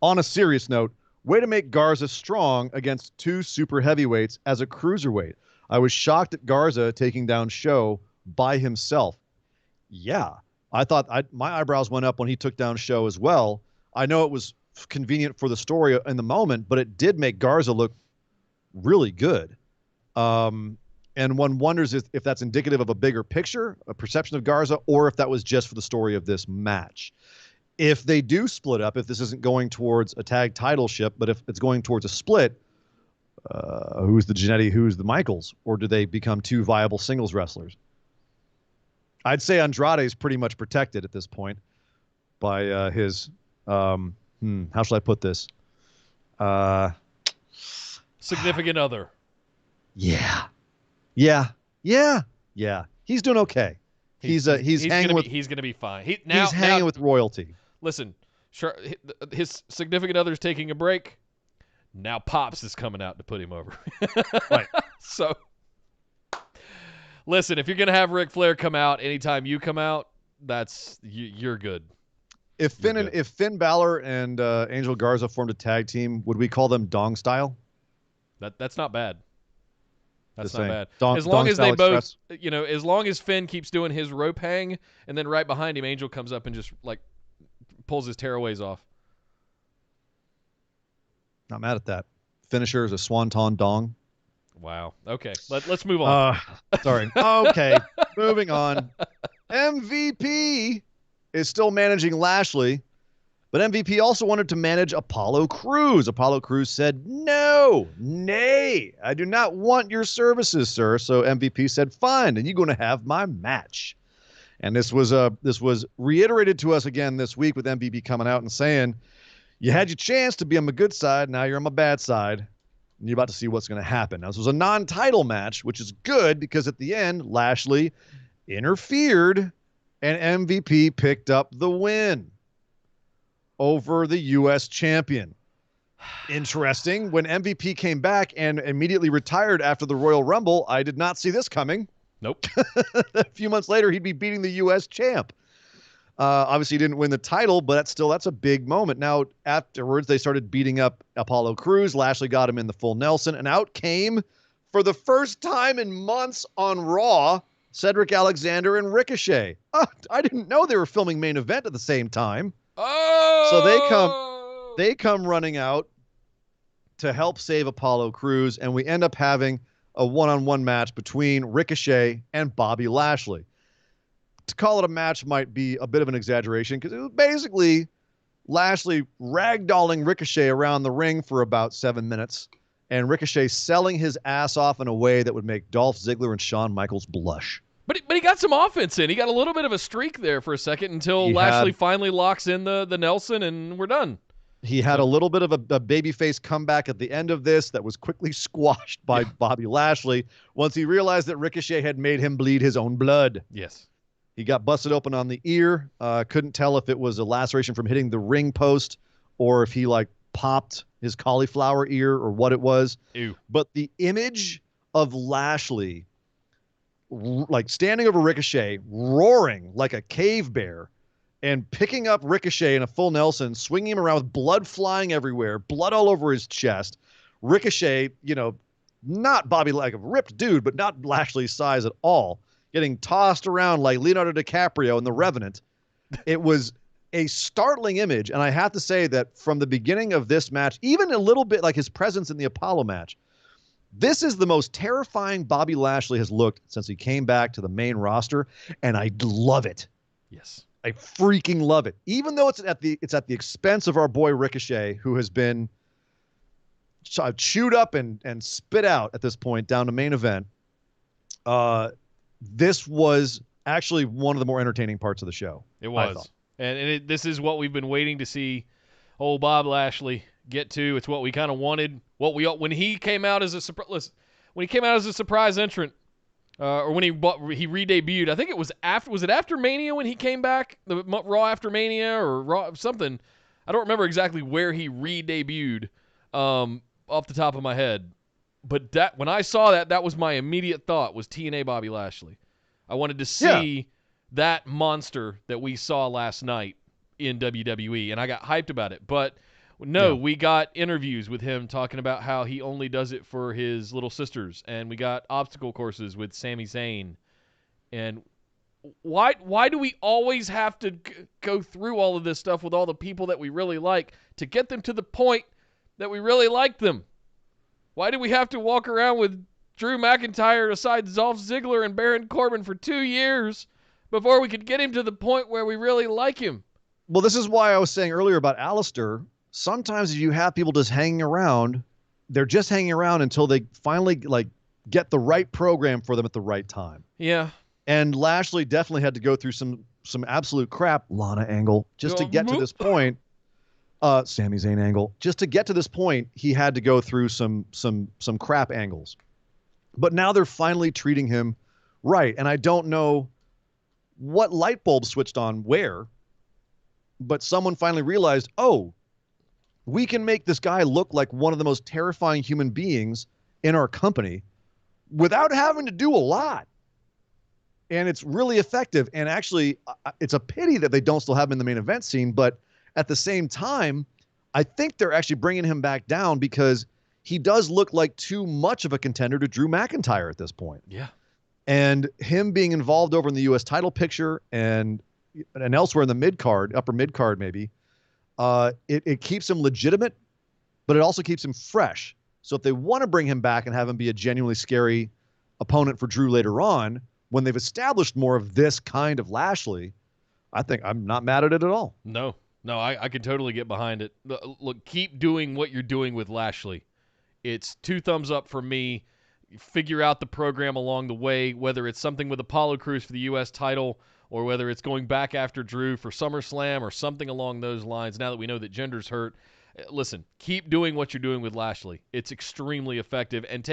on a serious note, way to make Garza strong against two super heavyweights as a cruiserweight. I was shocked at Garza taking down Show by himself. Yeah, I thought my eyebrows went up when he took down Show as well. I know it was convenient for the story in the moment, but it did make Garza look really good. And one wonders if that's indicative of a bigger picture, a perception of Garza, or if that was just for the story of this match. If they do split up, if this isn't going towards a tag title ship, but if it's going towards a split, who's the Jannetty, who's the Michaels? Or do they become two viable singles wrestlers? I'd say Andrade is pretty much protected at this point by his, how shall I put this? Significant other. Yeah. He's doing okay. He's hanging gonna be fine. He's hanging with royalty. Listen, sure, his significant other's taking a break. Now Pops is coming out to put him over. Right. So, listen, if you're gonna have Ric Flair come out anytime you come out, you're good. If Finn Balor and Angel Garza formed a tag team, would we call them Dong Style? That's not bad. That's Just not saying. bad. As long as they Express. both, as long as Finn keeps doing his rope hang, and then right behind him, Angel comes up and just like pulls his tearaways off. Not mad at that. Finisher is a Swanton Dong. Wow. Okay. Let's move on. Sorry. Okay. Moving on. MVP is still managing Lashley, but MVP also wanted to manage Apollo Crews. Apollo Crews said, nay, I do not want your services, sir. So MVP said, fine, and you're going to have my match. And this was reiterated to us again this week with MVP coming out and saying, you had your chance to be on my good side, now you're on my bad side, and you're about to see what's going to happen. Now, this was a non-title match, which is good because at the end, Lashley interfered, and MVP picked up the win over the U.S. champion. Interesting. When MVP came back and immediately retired after the Royal Rumble, I did not see this coming. Nope. A few months later, he'd be beating the U.S. champ. Obviously, he didn't win the title, but that's a big moment. Now, afterwards, they started beating up Apollo Crews. Lashley got him in the full Nelson, and out came, for the first time in months on Raw, Cedric Alexander and Ricochet. I didn't know they were filming Main Event at the same time. Oh! So they come running out to help save Apollo Crews, and we end up having a one-on-one match between Ricochet and Bobby Lashley. To call it a match might be a bit of an exaggeration because it was basically Lashley ragdolling Ricochet around the ring for about 7 minutes, and Ricochet selling his ass off in a way that would make Dolph Ziggler and Shawn Michaels blush. But he got some offense in. He got a little bit of a streak there for a second until Lashley finally locks in the Nelson, and we're done. He had a little bit of a babyface comeback at the end of this that was quickly squashed by Bobby Lashley once he realized that Ricochet had made him bleed his own blood. Yes. He got busted open on the ear. Couldn't tell if it was a laceration from hitting the ring post or if he popped his cauliflower ear or what it was. Ew. But the image of Lashley standing over Ricochet, roaring like a cave bear, and picking up Ricochet in a full Nelson, swinging him around with blood flying everywhere, blood all over his chest. Ricochet, not Bobby, like a ripped dude, but not Lashley's size at all, getting tossed around like Leonardo DiCaprio in The Revenant. It was a startling image, and I have to say that from the beginning of this match, even a little bit like his presence in the Apollo match, this is the most terrifying Bobby Lashley has looked since he came back to the main roster, and I love it. Yes. I freaking love it. Even though it's at the expense of our boy Ricochet, who has been chewed up and spit out at this point down to main event. This was actually one of the more entertaining parts of the show. It was. And this is what we've been waiting to see old Bob Lashley get to. It's what we kind of wanted. When he came out as a surprise entrant, or when he re-debuted, I think it was after Mania when he came back, the Raw after Mania or Raw something. I don't remember exactly where he re-debuted off the top of my head. But when I saw that was my immediate thought was TNA Bobby Lashley. I wanted to see that monster that we saw last night in WWE, and I got hyped about it. But we got interviews with him talking about how he only does it for his little sisters, and we got obstacle courses with Sami Zayn. And why do we always have to go through all of this stuff with all the people that we really like to get them to the point that we really like them? Why do we have to walk around with Drew McIntyre aside Dolph Ziggler and Baron Corbin for 2 years before we could get him to the point where we really like him. Well, this is why I was saying earlier about Alistair. Sometimes if you have people just hanging around, they're just hanging around until they finally get the right program for them at the right time. Yeah. And Lashley definitely had to go through some absolute crap, Lana angle, just to get to this point. Sami Zayn angle, just to get to this point, he had to go through some crap angles. But now they're finally treating him right, and I don't know what light bulb switched on where, but someone finally realized, oh, we can make this guy look like one of the most terrifying human beings in our company without having to do a lot. And it's really effective. And actually, it's a pity that they don't still have him in the main event scene. But at the same time, I think they're actually bringing him back down because he does look like too much of a contender to Drew McIntyre at this point. Yeah. And him being involved over in the U.S. title picture and elsewhere in the mid-card, upper mid-card maybe, it keeps him legitimate, but it also keeps him fresh. So if they want to bring him back and have him be a genuinely scary opponent for Drew later on, when they've established more of this kind of Lashley, I think I'm not mad at it at all. No, I can totally get behind it. Look, keep doing what you're doing with Lashley. It's 2 thumbs up for me. Figure out the program along the way, whether it's something with Apollo Crews for the U.S. title or whether it's going back after Drew for SummerSlam or something along those lines now that we know that Jinder's hurt. Listen, keep doing what you're doing with Lashley. It's extremely effective. And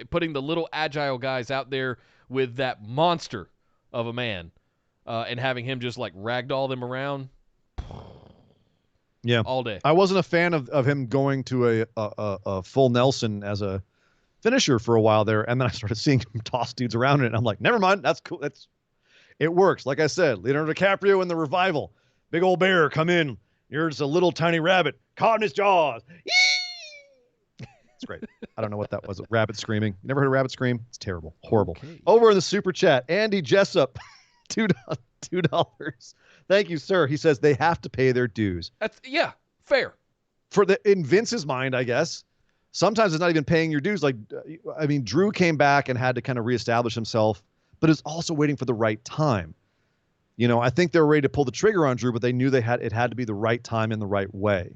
putting the little agile guys out there with that monster of a man and having him just like ragdoll them around. Yeah, all day. I wasn't a fan of him going to a full Nelson as a finisher for a while there, and then I started seeing him toss dudes around it, and I'm like, never mind, that's cool. It works. Like I said, Leonardo DiCaprio in The Revival, big old bear, come in. You're just a little tiny rabbit caught in his jaws. It's great. I don't know what that was. A rabbit screaming. You never heard a rabbit scream? It's terrible. Horrible. Okay. Over in the super chat, Andy Jessup, $2. Thank you, sir. He says they have to pay their dues. Yeah, fair. In Vince's mind, I guess, sometimes it's not even paying your dues. Like, I mean, Drew came back and had to kind of reestablish himself, but is also waiting for the right time. You know, I think they were ready to pull the trigger on Drew, but they knew it had to be the right time in the right way.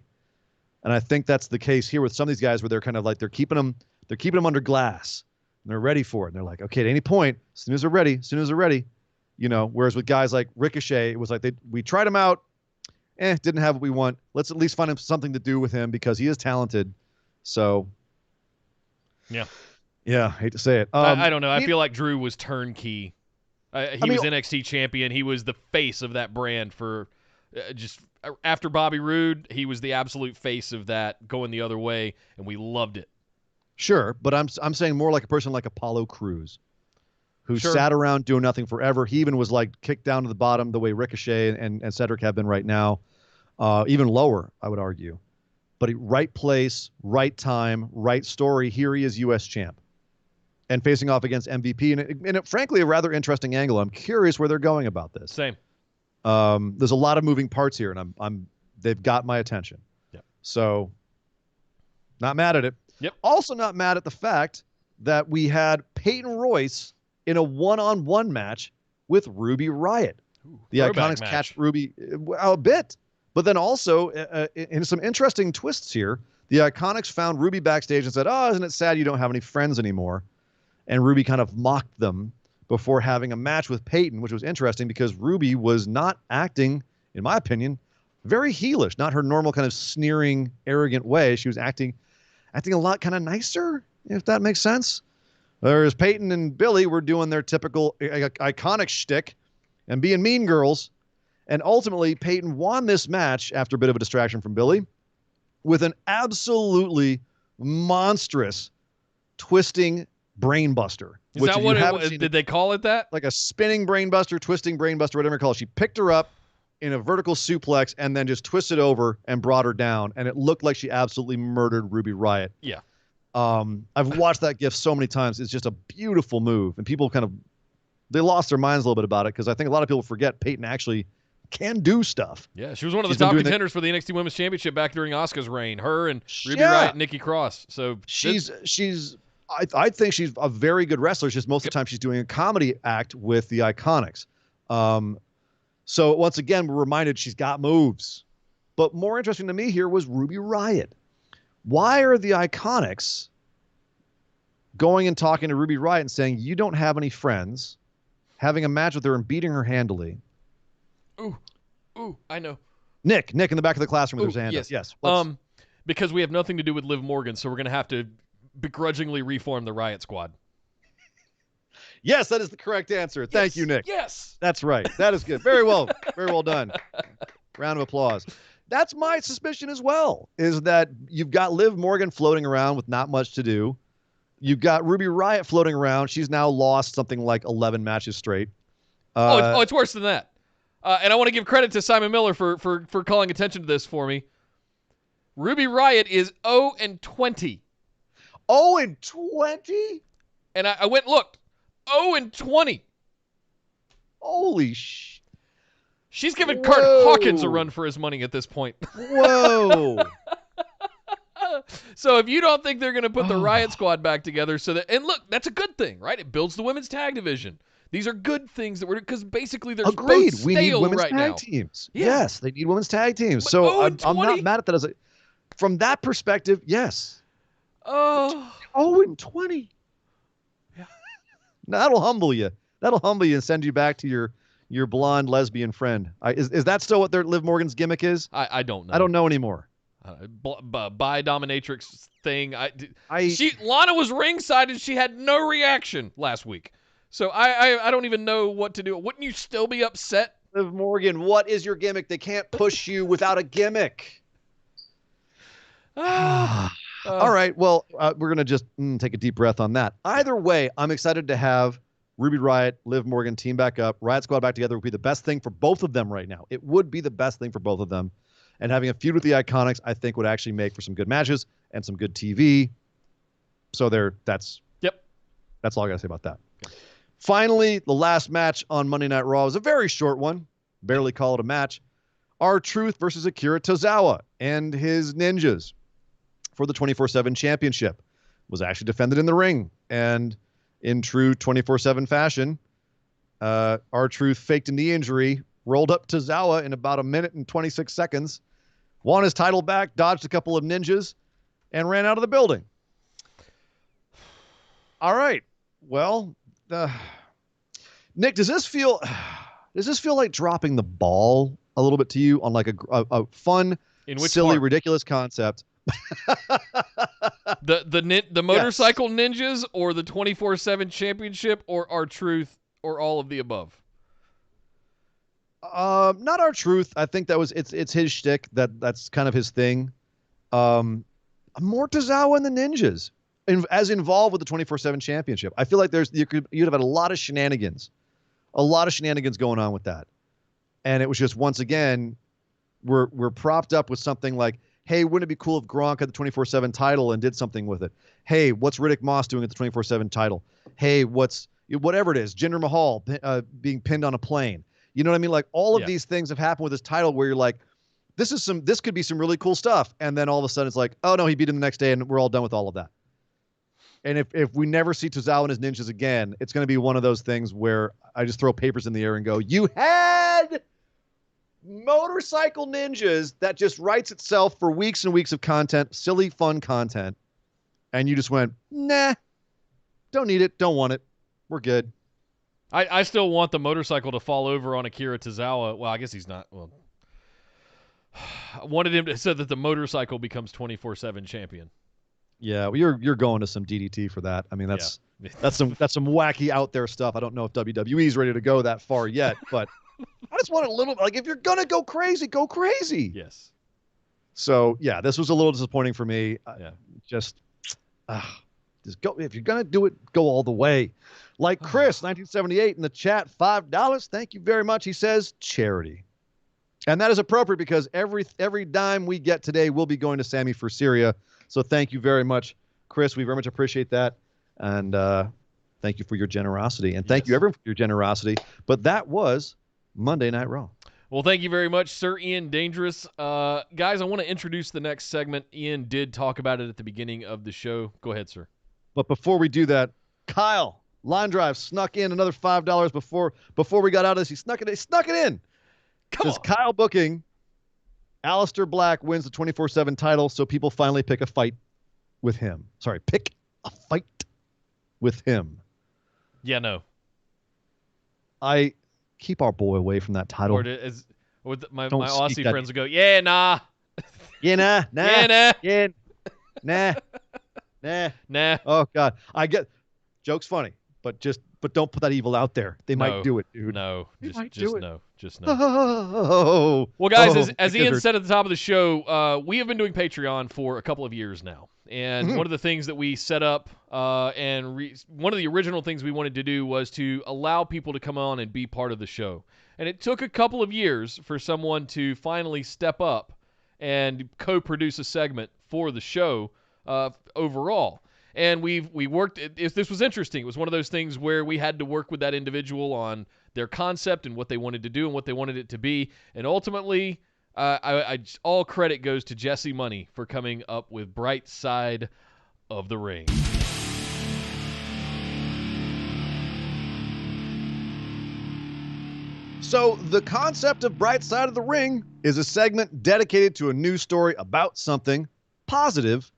And I think that's the case here with some of these guys where they're kind of like they're keeping them under glass and they're ready for it. And they're like, okay, at any point, as soon as they're ready, you know, whereas with guys like Ricochet, it was like we tried him out, didn't have what we want. Let's at least find him something to do with him because he is talented. So yeah, I hate to say it. I don't know. I feel like Drew was turnkey. He was NXT champion. He was the face of that brand for just after Bobby Roode. He was the absolute face of that, going the other way, and we loved it. Sure, but I'm saying more like a person like Apollo Crews, who sat around doing nothing forever. He even was like kicked down to the bottom the way Ricochet and Cedric have been right now, even lower, I would argue. But right place, right time, right story. Here he is, U.S. champ. And facing off against MVP, and frankly, a rather interesting angle. I'm curious where they're going about this. Same. There's a lot of moving parts here, and they've got my attention. Yeah. So, not mad at it. Yep. Also, not mad at the fact that we had Peyton Royce in a one-on-one match with Ruby Riott. The Iconics catch Ruby a bit, but then also in some interesting twists here, the Iconics found Ruby backstage and said, "Oh, isn't it sad you don't have any friends anymore?" And Ruby kind of mocked them before having a match with Peyton, which was interesting because Ruby was not acting, in my opinion, very heelish, not her normal kind of sneering, arrogant way. She was acting a lot kind of nicer, if that makes sense. Whereas Peyton and Billy were doing their typical Iconic shtick and being mean girls. And ultimately, Peyton won this match after a bit of a distraction from Billy with an absolutely monstrous twisting brainbuster. Is that what it was? Did they call it that? Like a spinning brainbuster, twisting brainbuster, whatever you call it. She picked her up in a vertical suplex and then just twisted over and brought her down. And it looked like she absolutely murdered Ruby Riott. Yeah. I've watched that GIF so many times. It's just a beautiful move. And people they lost their minds a little bit about it because I think a lot of people forget Peyton actually can do stuff. Yeah, she was one of the top contenders for the NXT Women's Championship back during Asuka's reign. Her and Ruby Riott and Nikki Cross. So she's I think she's a very good wrestler. It's just most of the time she's doing a comedy act with the Iconics. So once again, we're reminded she's got moves. But more interesting to me here was Ruby Riott. Why are the Iconics going and talking to Ruby Riott and saying, you don't have any friends, having a match with her and beating her handily? Ooh, I know. Nick in the back of the classroom with his hand up. Yes. Because we have nothing to do with Liv Morgan, so we're going to have to begrudgingly reform the Riot Squad. Yes, that is the correct answer. Thank you, Nick. Yes. That's right. That is good. Very well. Very well done. Round of applause. That's my suspicion as well, is that you've got Liv Morgan floating around with not much to do. You've got Ruby Riott floating around. She's now lost something like 11 matches straight. It's worse than that. And I want to give credit to Simon Miller for calling attention to this for me. Ruby Riott is 0-20. 0-20? And I went and looked. 0-20. Holy sh! She's giving Kurt Hawkins a run for his money at this point. Whoa. So if you don't think they're going to put the Riot Squad back together, and look, that's a good thing, right? It builds the women's tag division. These are good things that because basically they're agreed. Both we need women's right tag now. Teams. Yeah. Yes, they need women's tag teams. But so I'm not mad at that. From that perspective, yes. 0-20. Yeah. That'll humble you. That'll humble you and send you back to your blonde lesbian friend. Is that still what Liv Morgan's gimmick is? I don't know. I don't know anymore. Bi dominatrix thing. Lana was ringside and she had no reaction last week. So I don't even know what to do. Wouldn't you still be upset? Liv Morgan, what is your gimmick? They can't push you without a gimmick. All right. Well, we're going to just take a deep breath on that. Either way, I'm excited to have Ruby Riott, Liv Morgan team back up. Riot Squad back together would be the best thing for both of them right now. It would be the best thing for both of them. And having a feud with the Iconics, I think, would actually make for some good matches and some good TV. So that's all I got to say about that. Finally, the last match on Monday Night Raw was a very short one. Barely call it a match. R-Truth versus Akira Tozawa and his ninjas for the 24/7 championship was actually defended in the ring. And in true 24/7 fashion, R-Truth faked a knee injury, rolled up Tozawa in about 1 minute and 26 seconds, won his title back, dodged a couple of ninjas, and ran out of the building. All right. Well, Nick, does this feel like dropping the ball a little bit to you on like a fun, silly, ridiculous concept? The motorcycle ninjas or the 24/7 championship or R-Truth or all of the above? Not R-Truth. I think it's his shtick. That's kind of his thing. More Tozawa and the ninjas as involved with the 24/7 championship. I feel like you'd have had a lot of shenanigans going on with that. And it was just, once again, we're propped up with something like, hey, wouldn't it be cool if Gronk had the 24/7 title and did something with it? Hey, what's Riddick Moss doing at the 24/7 title? Hey, whatever it is, Jinder Mahal being pinned on a plane. You know what I mean? Like all of these things have happened with this title where you're like, this could be some really cool stuff. And then all of a sudden it's like, oh no, he beat him the next day and we're all done with all of that. And if we never see Tozawa and his ninjas again, it's going to be one of those things where I just throw papers in the air and go, you had motorcycle ninjas that just writes itself for weeks and weeks of content, silly, fun content. And you just went, nah, don't need it. Don't want it. We're good. I still want the motorcycle to fall over on Akira Tozawa. Well, I guess he's not. Well, I wanted him to say that the motorcycle becomes 24/7 champion. Yeah, well, you're going to some DDT for that. I mean, that's some wacky out there stuff. I don't know if WWE's ready to go that far yet, but I just want a little, like, if you're gonna go crazy, go crazy. Yes. So yeah, this was a little disappointing for me. Just go, if you're gonna do it, go all the way. Like Chris, 1978 in the chat, $5. Thank you very much. He says charity. And that is appropriate because every dime we get today will be going to Sammy for Syria. So thank you very much, Chris. We very much appreciate that. And thank you for your generosity. And thank you, everyone, for your generosity. But that was Monday Night Raw. Well, thank you very much, Sir Ian Dangerous. Guys, I want to introduce the next segment. Ian did talk about it at the beginning of the show. Go ahead, sir. But before we do that, Kyle, Line Drive snuck in another $5 before we got out of this. He snuck it in. Come Says on. Kyle booking, Aleister Black wins the 24/7 title, so people finally pick a fight with him. Sorry, pick a fight with him. Yeah, no. I keep our boy away from that title. My Don't Aussie speak that- friends will go, yeah, nah. Yeah, nah. Yeah, nah. Yeah, nah. Nah. Oh God, I get jokes funny, but don't put that evil out there. They might do it, dude. No. They might Just do it. no. Just no. Oh, Well, guys, oh, as my Ian gizzard. said at the top of the show, we have been doing Patreon for a couple of years now. And one of the things that we set up one of the original things we wanted to do was to allow people to come on and be part of the show. And it took a couple of years for someone to finally step up and co-produce a segment for the show overall. And we worked. This was interesting. It was one of those things where we had to work with that individual on their concept and what they wanted to do and what they wanted it to be. And ultimately, all credit goes to Jesse Money for coming up with Bright Side of the Ring. So the concept of Bright Side of the Ring is a segment dedicated to a news story about something positive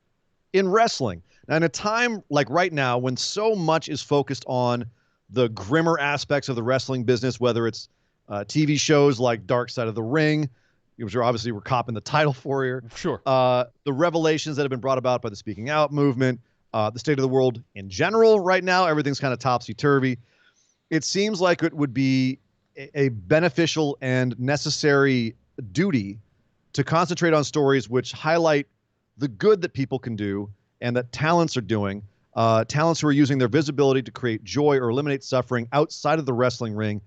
in wrestling. Now, in a time like right now when so much is focused on the grimmer aspects of the wrestling business, whether it's TV shows like Dark Side of the Ring, which are obviously we're copping the title for here. Sure. The revelations that have been brought about by the Speaking Out movement, the state of the world in general right now, everything's kind of topsy-turvy. It seems like it would be a beneficial and necessary duty to concentrate on stories which highlight the good that people can do and that talents are doing, talents who are using their visibility to create joy or eliminate suffering outside of the wrestling ring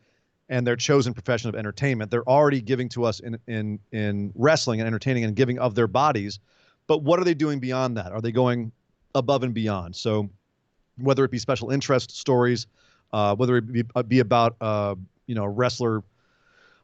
and their chosen profession of entertainment. They're already giving to us in wrestling and entertaining and giving of their bodies, but what are they doing beyond that? Are they going above and beyond? So whether it be special interest stories, whether it be about wrestler,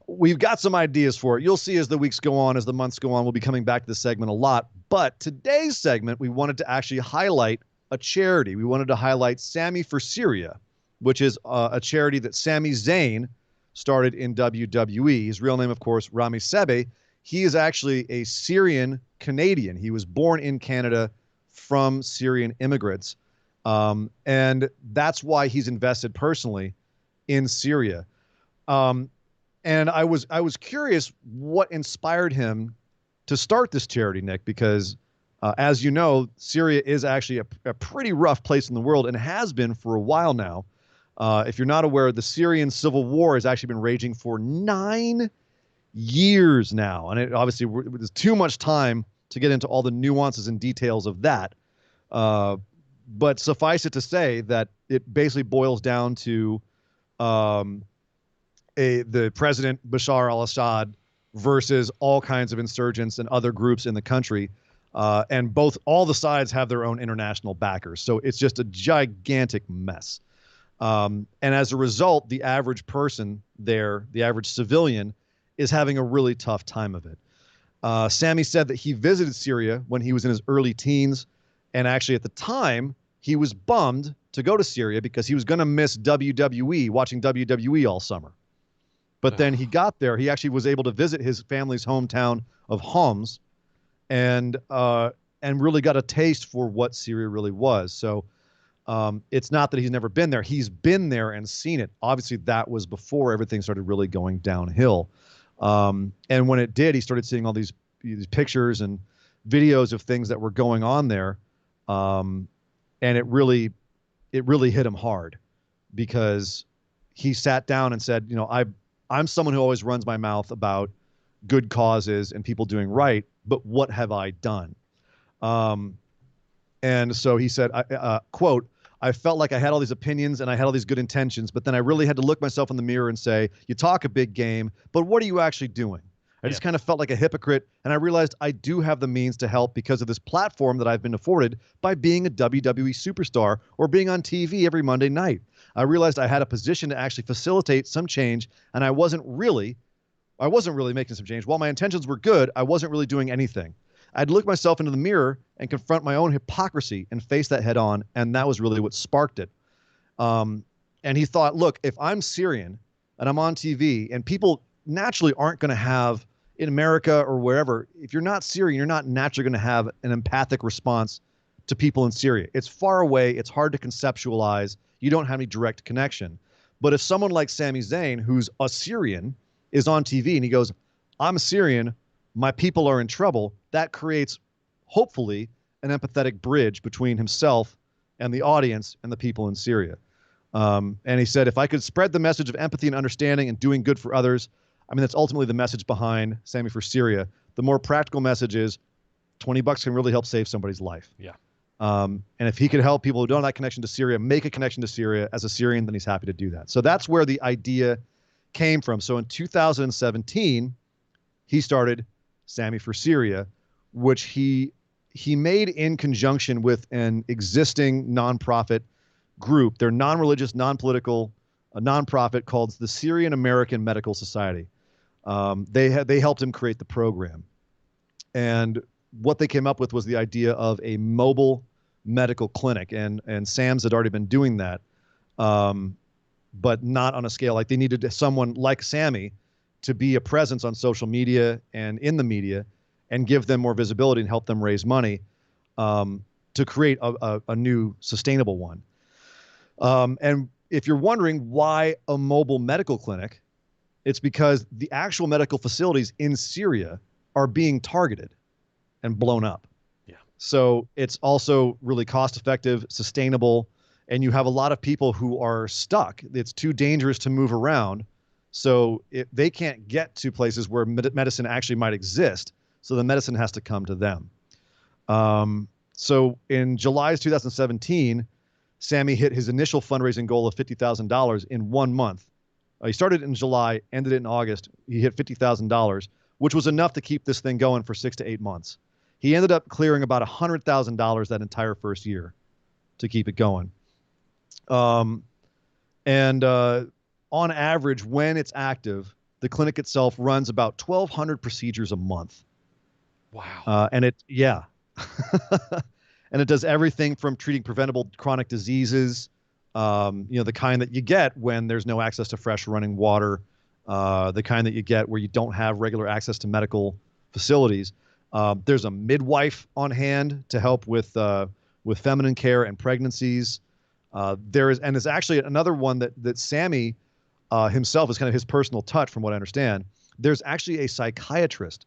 we've got some ideas for it. You'll see as the weeks go on, as the months go on, we'll be coming back to this segment a lot. But today's segment, we wanted to actually highlight a charity. We wanted to highlight Sammy for Syria, which is a charity that Sami Zayn started in WWE. His real name, of course, Rami Sebe. He is actually a Syrian Canadian. He was born in Canada from Syrian immigrants. And that's why he's invested personally in Syria. And I was curious what inspired him to start this charity, Nick, because as you know, Syria is actually a pretty rough place in the world and has been for a while now. If you're not aware, the Syrian civil war has actually been raging for 9 years now. And obviously, there's too much time to get into all the nuances and details of that. But suffice it to say that it basically boils down to the president, Bashar al-Assad, versus all kinds of insurgents and other groups in the country. And all the sides have their own international backers. So it's just a gigantic mess. And as a result, the average person there, the average civilian, is having a really tough time of it. Sammy said that he visited Syria when he was in his early teens. And actually at the time, he was bummed to go to Syria because he was going to miss WWE, watching WWE all summer. But then he got there. He actually was able to visit his family's hometown of Homs and really got a taste for what Syria really was. So it's not that he's never been there. He's been there and seen it. Obviously, that was before everything started really going downhill. And when it did, he started seeing all these pictures and videos of things that were going on there. And it really hit him hard because he sat down and said, I'm someone who always runs my mouth about good causes and people doing right, but what have I done? And so he said, quote, I felt like I had all these opinions and I had all these good intentions, but then I really had to look myself in the mirror and say, you talk a big game, but what are you actually doing? I just kind of felt like a hypocrite, and I realized I do have the means to help because of this platform that I've been afforded by being a WWE superstar or being on TV every Monday night. I realized I had a position to actually facilitate some change, and I wasn't really making some change. While my intentions were good, I wasn't really doing anything. I had to look myself into the mirror and confront my own hypocrisy and face that head on. And that was really what sparked it. And he thought, look, if I'm Syrian and I'm on TV and people naturally aren't going to have in America or wherever, if you're not Syrian, you're not naturally going to have an empathic response to people in Syria. It's far away. It's hard to conceptualize. You don't have any direct connection. But if someone like Sami Zayn, who's a Syrian, is on TV and he goes, I'm a Syrian, my people are in trouble, that creates, hopefully, an empathetic bridge between himself and the audience and the people in Syria. And he said, if I could spread the message of empathy and understanding and doing good for others, I mean, that's ultimately the message behind Sami for Syria. The more practical message is $20 can really help save somebody's life. Yeah. And if he could help people who don't have that connection to Syria make a connection to Syria as a Syrian, then he's happy to do that. So that's where the idea came from. So in 2017, he started Sami for Syria, which he made in conjunction with an existing nonprofit group. They're non-religious, non-political, a nonprofit called the Syrian American Medical Society. They helped him create the program. And what they came up with was the idea of a mobile medical clinic. And Sam's had already been doing that, but not on a scale. Like they needed someone like Sami to be a presence on social media and in the media and give them more visibility and help them raise money to create a new sustainable one. And if you're wondering why a mobile medical clinic, it's because the actual medical facilities in Syria are being targeted and blown up. Yeah. So it's also really cost effective, sustainable, and you have a lot of people who are stuck. It's too dangerous to move around. So they can't get to places where medicine actually might exist. So the medicine has to come to them. So in July 2017, Sami hit his initial fundraising goal of $50,000 in 1 month. He started in July, ended it in August. He hit $50,000, which was enough to keep this thing going for 6 to 8 months. He ended up clearing about $100,000 that entire first year to keep it going. On average, when it's active, the clinic itself runs about 1,200 procedures a month. Wow. And it does everything from treating preventable chronic diseases, the kind that you get when there's no access to fresh running water, the kind that you get where you don't have regular access to medical facilities. There's a midwife on hand to help with feminine care and pregnancies. There's actually another one that Sami himself is kind of his personal touch, from what I understand. There's actually a psychiatrist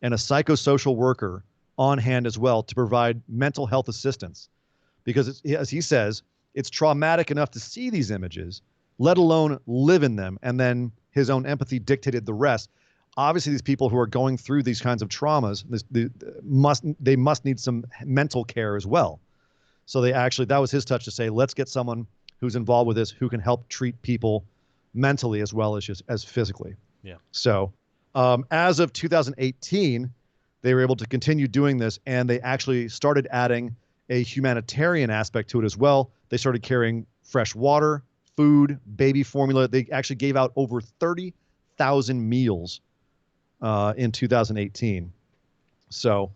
and a psychosocial worker on hand as well to provide mental health assistance, because as he says, it's traumatic enough to see these images, let alone live in them. And then his own empathy dictated the rest. Obviously, these people who are going through these kinds of traumas, they must need some mental care as well. So that was his touch to say, let's get someone who's involved with this who can help treat people mentally as well as physically. Yeah. So as of 2018, they were able to continue doing this, and they actually started adding a humanitarian aspect to it as well. They started carrying fresh water, food, baby formula. They actually gave out over 30,000 meals in 2018. So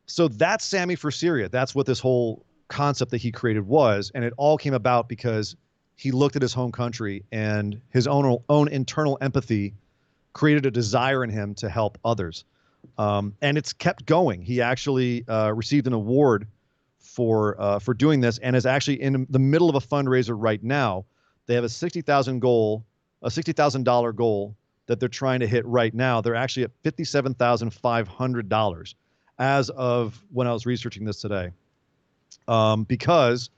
that's Sami for Syria. That's what this whole concept that he created was, and it all came about because he looked at his home country, and his own internal empathy created a desire in him to help others. And it's kept going. He actually received an award for doing this, and is actually in the middle of a fundraiser right now. They have a $60,000 goal that they're trying to hit right now. They're actually at $57,500 as of when I was researching this today, because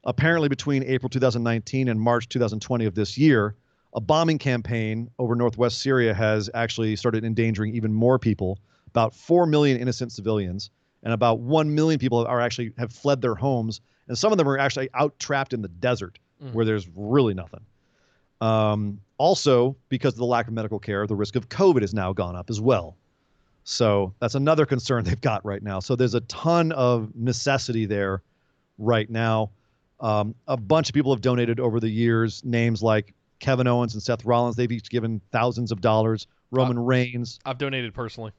apparently between April 2019 and March 2020 of this year, a bombing campaign over northwest Syria has actually started endangering even more people. About 4 million innocent civilians, and about 1 million people have fled their homes, and some of them are actually out trapped in the desert where there's really nothing. Also, because of the lack of medical care, the risk of COVID has now gone up as well. So that's another concern they've got right now. So there's a ton of necessity there right now. A bunch of people have donated over the years, names like Kevin Owens and Seth Rollins. They've each given thousands of dollars. Roman Reigns. I've donated personally.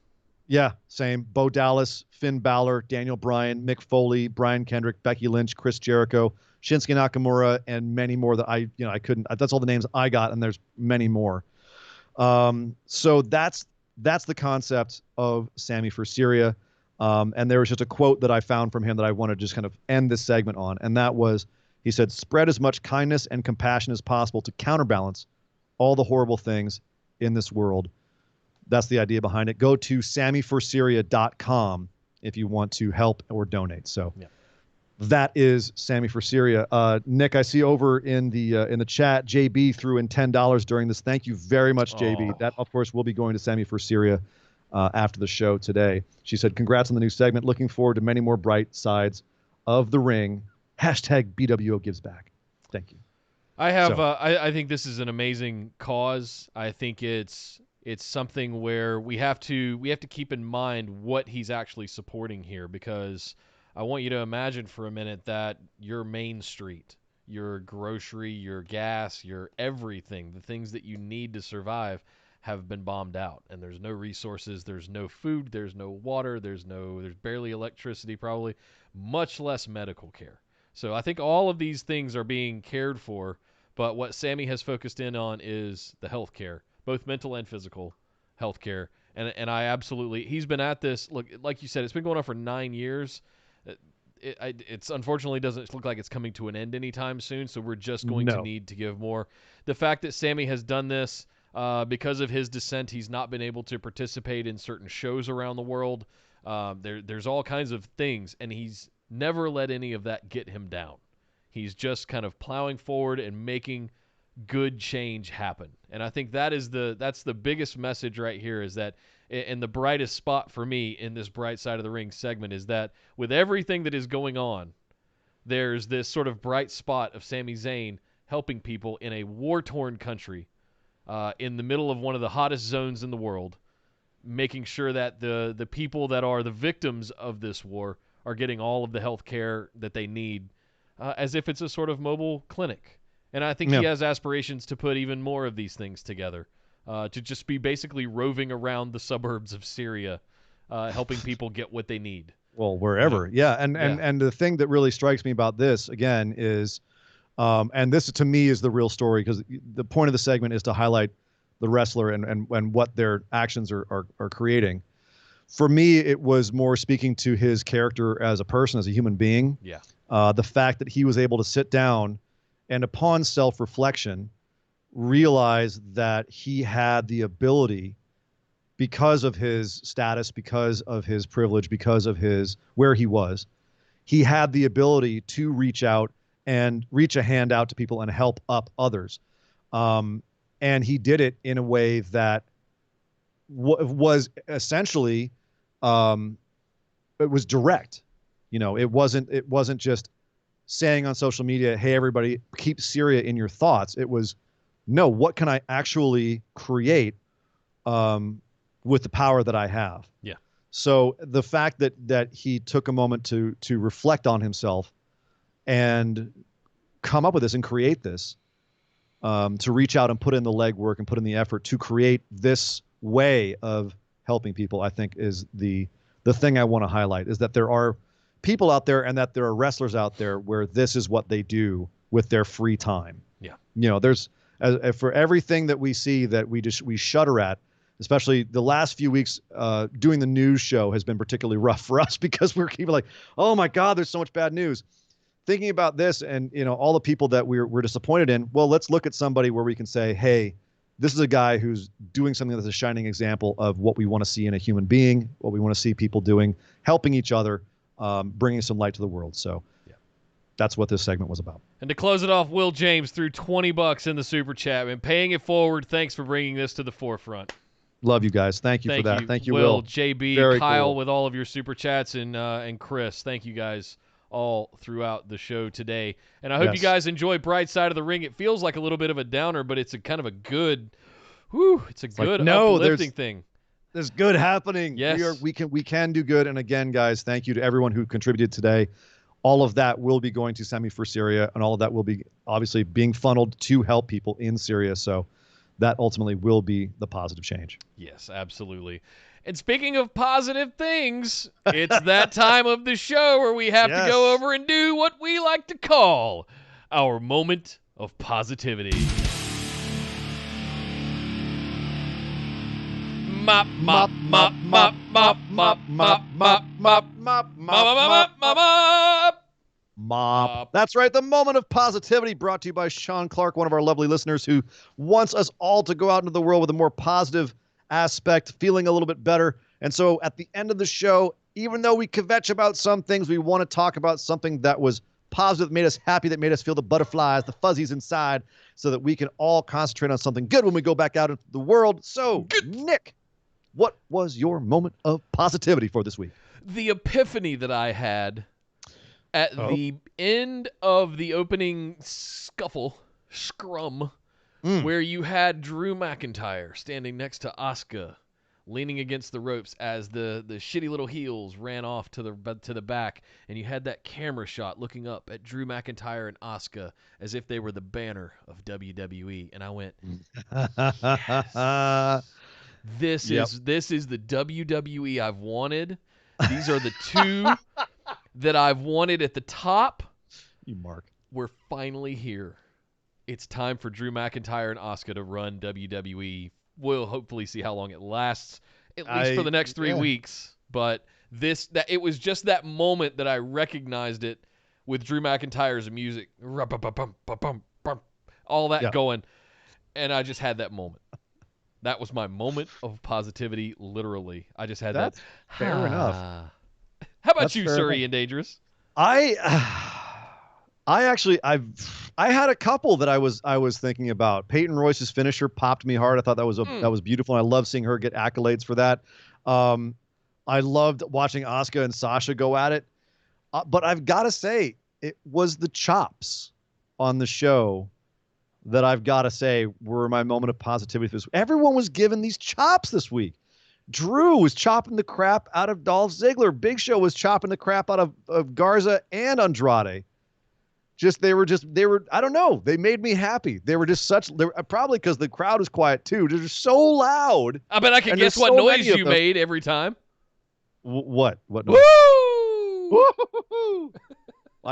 Yeah, same. Bo Dallas, Finn Balor, Daniel Bryan, Mick Foley, Brian Kendrick, Becky Lynch, Chris Jericho, Shinsuke Nakamura, and many more that I couldn't. That's all the names I got, and there's many more. So that's the concept of Sammy for Syria. And there was just a quote that I found from him that I want to just kind of end this segment on, and that was, he said, "Spread as much kindness and compassion as possible to counterbalance all the horrible things in this world." That's the idea behind it. Go to SammyForSyria.com if you want to help or donate. So that is Sammy for Syria. Nick, I see over in the chat, JB threw in $10 during this. Thank you very much, JB. That, of course, will be going to Sammy for Syria after the show today. She said, "Congrats on the new segment. Looking forward to many more bright sides of the ring. Hashtag BWO gives back." Thank you. I think this is an amazing cause. I think it's something where we have to keep in mind what he's actually supporting here, because I want you to imagine for a minute that your main street, your grocery, your gas, your everything, the things that you need to survive have been bombed out, and there's no resources, there's no food, there's no water, there's barely electricity, probably, much less medical care. So I think all of these things are being cared for, but what Sammy has focused in on is the health care, both mental and physical health care. And I absolutely, he's been at this, look, like you said, it's been going on for 9 years. It's unfortunately doesn't look like it's coming to an end anytime soon, so we're just going to need to give more. The fact that Sammy has done this, because of his descent, he's not been able to participate in certain shows around the world. There's all kinds of things, and he's never let any of that get him down. He's just kind of plowing forward and making good change happen. And I think that's the biggest message right here, is that, and the brightest spot for me in this Bright Side of the Ring segment, is that with everything that is going on, there's this sort of bright spot of Sami Zayn helping people in a war-torn country, in the middle of one of the hottest zones in the world, making sure that the people that are the victims of this war are getting all of the health care that they need, as if it's a sort of mobile clinic. And I think he has aspirations to put even more of these things together, to just be basically roving around the suburbs of Syria, helping people get what they need. Well, wherever. And the thing that really strikes me about this, again, is, and this to me is the real story, because the point of the segment is to highlight the wrestler and what their actions are creating. For me, it was more speaking to his character as a person, as a human being. Yeah. The fact that he was able to sit down and, upon self-reflection, realize that he had the ability, because of his status, because of his privilege, because of where he was, he had the ability to reach out and reach a hand out to people and help up others. And he did it in a way that was essentially, it was direct. It wasn't just saying on social media, "Hey, everybody, keep Syria in your thoughts." It was, no, what can I actually create with the power that I have? Yeah. So the fact that he took a moment to reflect on himself and come up with this and create this, to reach out and put in the legwork and put in the effort to create this way of helping people, I think is the thing I want to highlight, is that there are people out there and that there are wrestlers out there where this is what they do with their free time. Yeah. There's, for everything that we see that we shudder at, especially the last few weeks, doing the news show has been particularly rough for us, because we're keeping like, oh my God, there's so much bad news. Thinking about this and, all the people that we're disappointed in, well, let's look at somebody where we can say, hey, this is a guy who's doing something that's a shining example of what we want to see in a human being, what we want to see people doing, helping each other, bringing some light to the world. So that's what this segment was about. And to close it off, Will James threw $20 in the super chat and paying it forward. Thanks for bringing this to the forefront. Love you guys. Thank you for that. Thank you, Will. Will. JB, Very Kyle, cool. with all of your super chats, and Chris. Thank you guys all throughout the show today. And I hope you guys enjoy Bright Side of the Ring. It feels like a little bit of a downer, but it's a kind of a good, uplifting thing. There's good happening. Yes. We can do good. And again, guys, thank you to everyone who contributed today. All of that will be going to Sammy for Syria, and all of that will be obviously being funneled to help people in Syria. So that ultimately will be the positive change. Yes, absolutely. And speaking of positive things, it's that time of the show where we have to go over and do what we like to call our moment of positivity. Mop, mop, mop, mop, mop, mop, mop, mop, mop, mop, mop, mop, mop. That's right. The moment of positivity brought to you by Sean Clark, one of our lovely listeners who wants us all to go out into the world with a more positive aspect, feeling a little bit better. And so at the end of the show, even though we kvetch about some things, we want to talk about something that was positive, that made us happy, that made us feel the butterflies, the fuzzies inside, so that we can all concentrate on something good when we go back out into the world. So, Nick, what was your moment of positivity for this week? The epiphany that I had at the end of the opening scrum, where you had Drew McIntyre standing next to Asuka, leaning against the ropes as the shitty little heels ran off to the back, and you had that camera shot looking up at Drew McIntyre and Asuka as if they were the banner of WWE, and I went, yes. This is the WWE I've wanted. These are the two that I've wanted at the top. You mark. We're finally here. It's time for Drew McIntyre and Asuka to run WWE. We'll hopefully see how long it lasts, at least for the next 3 weeks. But it was just that moment that I recognized it with Drew McIntyre's music, all that going, and I just had that moment. That was my moment of positivity, literally. I just had that. Fair enough. How about you, Sir Ian Dangerous? I had a couple that I was thinking about. Peyton Royce's finisher popped me hard. I thought that was beautiful. And I love seeing her get accolades for that. I loved watching Asuka and Sasha go at it. But I've got to say, it was the chops on the show that I've got to say were my moment of positivity this week. Everyone was given these chops this week. Drew was chopping the crap out of Dolph Ziggler. Big Show was chopping the crap out of Garza and Andrade. They were, I don't know. They made me happy. They were just probably because the crowd was quiet too. They're just so loud. I bet I can guess what noise you made every time. What noise? Woo!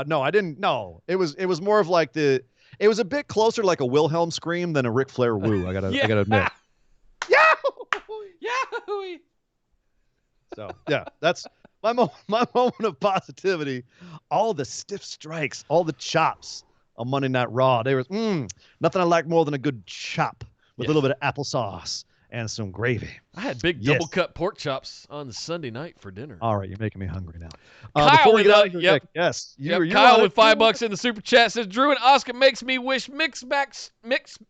No, I didn't. No, it was more of like it was a bit closer to like a Wilhelm scream than a Ric Flair woo. I gotta admit. Yahoo! So yeah, that's my moment of positivity. All the stiff strikes, all the chops on Monday Night Raw. There was nothing I like more than a good chop with a little bit of applesauce and some gravy. I had big double cut pork chops on Sunday night for dinner. All right, you're making me hungry now. Kyle with Kyle with $5 in the super chat says Drew and Asuka makes me wish mixed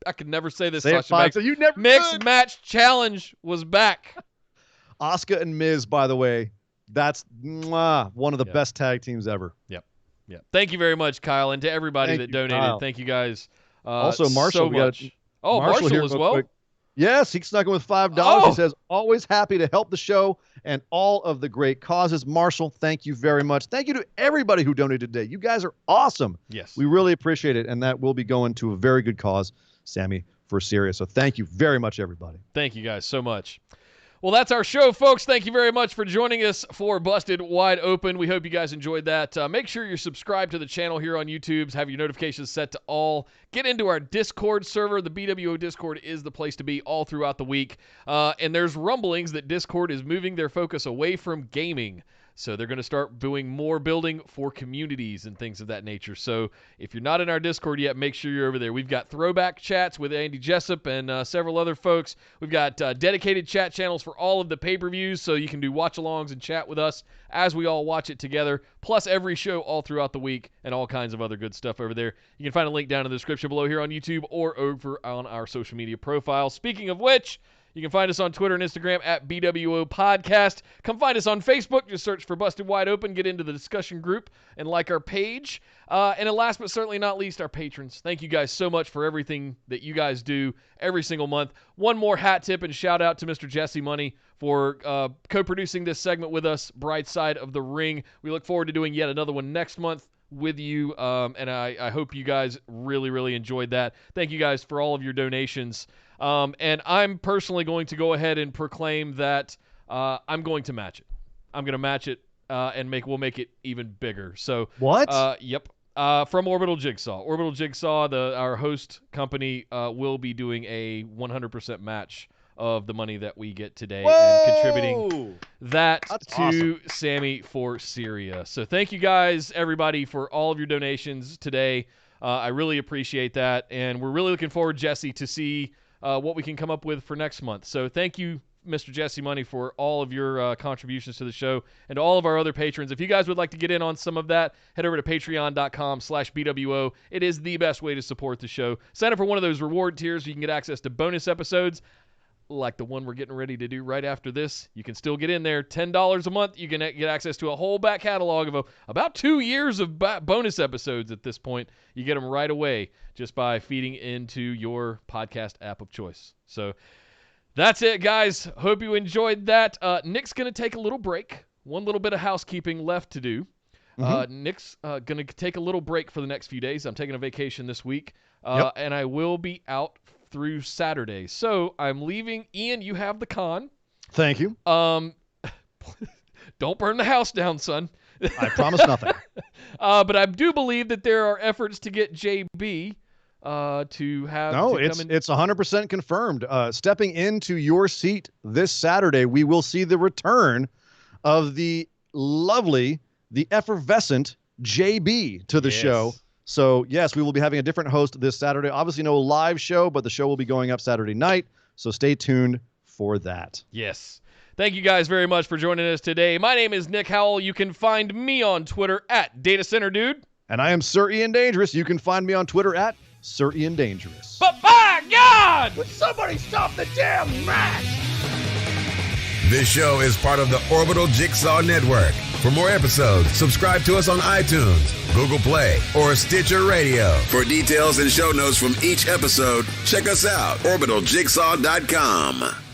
I could never say this. Say Sasha Banks. so you never mixed match challenge was back. Asuka and Miz, by the way, that's one of the best tag teams ever. Yep. Thank you very much, Kyle, and to everybody that donated. Kyle. Thank you guys. Also, Marshall, so much. Marshall as well. Quick. Yes, he snuck in with $5. He says, always happy to help the show and all of the great causes. Marshall, thank you very much. Thank you to everybody who donated today. You guys are awesome. Yes. We really appreciate it, and that will be going to a very good cause, Sammy, for Sirius. So thank you very much, everybody. Thank you guys so much. Well, that's our show, folks. Thank you very much for joining us for Busted Wide Open. We hope you guys enjoyed that. Make sure you're subscribed to the channel here on YouTube. Have your notifications set to all. Get into our Discord server. The BWO Discord is the place to be all throughout the week. And there's rumblings that Discord is moving their focus away from gaming. So they're going to start doing more building for communities and things of that nature. So if you're not in our Discord yet, make sure you're over there. We've got throwback chats with Andy Jessup and several other folks. We've got dedicated chat channels for all of the pay-per-views, so you can do watch-alongs and chat with us as we all watch it together, plus every show all throughout the week and all kinds of other good stuff over there. You can find a link down in the description below here on YouTube or over on our social media profile. Speaking of which, you can find us on Twitter and Instagram at BWO Podcast. Come find us on Facebook. Just search for Busted Wide Open. Get into the discussion group and like our page. And last but certainly not least, our patrons. Thank you guys so much for everything that you guys do every single month. One more hat tip and shout out to Mr. Jesse Money for co-producing this segment with us, Bright Side of the Ring. We look forward to doing yet another one next month with you, and I hope you guys really, really enjoyed that. Thank you guys for all of your donations. And I'm personally going to go ahead and proclaim that I'm going to match it. I'm going to match it and we'll make it even bigger. So What? Yep. From Orbital Jigsaw. Orbital Jigsaw, our host company, will be doing a 100% match of the money that we get today and contributing that That's to awesome. Sammy for Syria. So thank you guys, everybody, for all of your donations today. I really appreciate that, and we're really looking forward, Jesse, to see what we can come up with for next month. So thank you, Mr. Jesse Money, for all of your contributions to the show and to all of our other patrons. If you guys would like to get in on some of that, head over to patreon.com/BWO. It is the best way to support the show. Sign up for one of those reward tiers so you can get access to bonus episodes like the one we're getting ready to do right after this. You can still get in there. $10 a month. You can get access to a whole back catalog of about 2 years of bonus episodes at this point. You get them right away just by feeding into your podcast app of choice. So that's it, guys. Hope you enjoyed that. Nick's going to take a little break. One little bit of housekeeping left to do. Nick's going to take a little break for the next few days. I'm taking a vacation this week, and I will be out through Saturday. So I'm leaving. Ian, you have the con. Thank you. Don't burn the house down, son. I promise nothing. But I do believe that there are efforts to get JB to have. No, to come in. it's 100% confirmed. Stepping into your seat this Saturday, we will see the return of the lovely, the effervescent JB to the show. So, yes, we will be having a different host this Saturday. Obviously, no live show, but the show will be going up Saturday night. So stay tuned for that. Yes. Thank you guys very much for joining us today. My name is Nick Howell. You can find me on Twitter at DataCenterDude. And I am Sir Ian Dangerous. You can find me on Twitter at Sir Ian Dangerous. But by God! Would somebody stop the damn match? This show is part of the Orbital Jigsaw Network. For more episodes, subscribe to us on iTunes, Google Play, or Stitcher Radio. For details and show notes from each episode, check us out, orbitaljigsaw.com.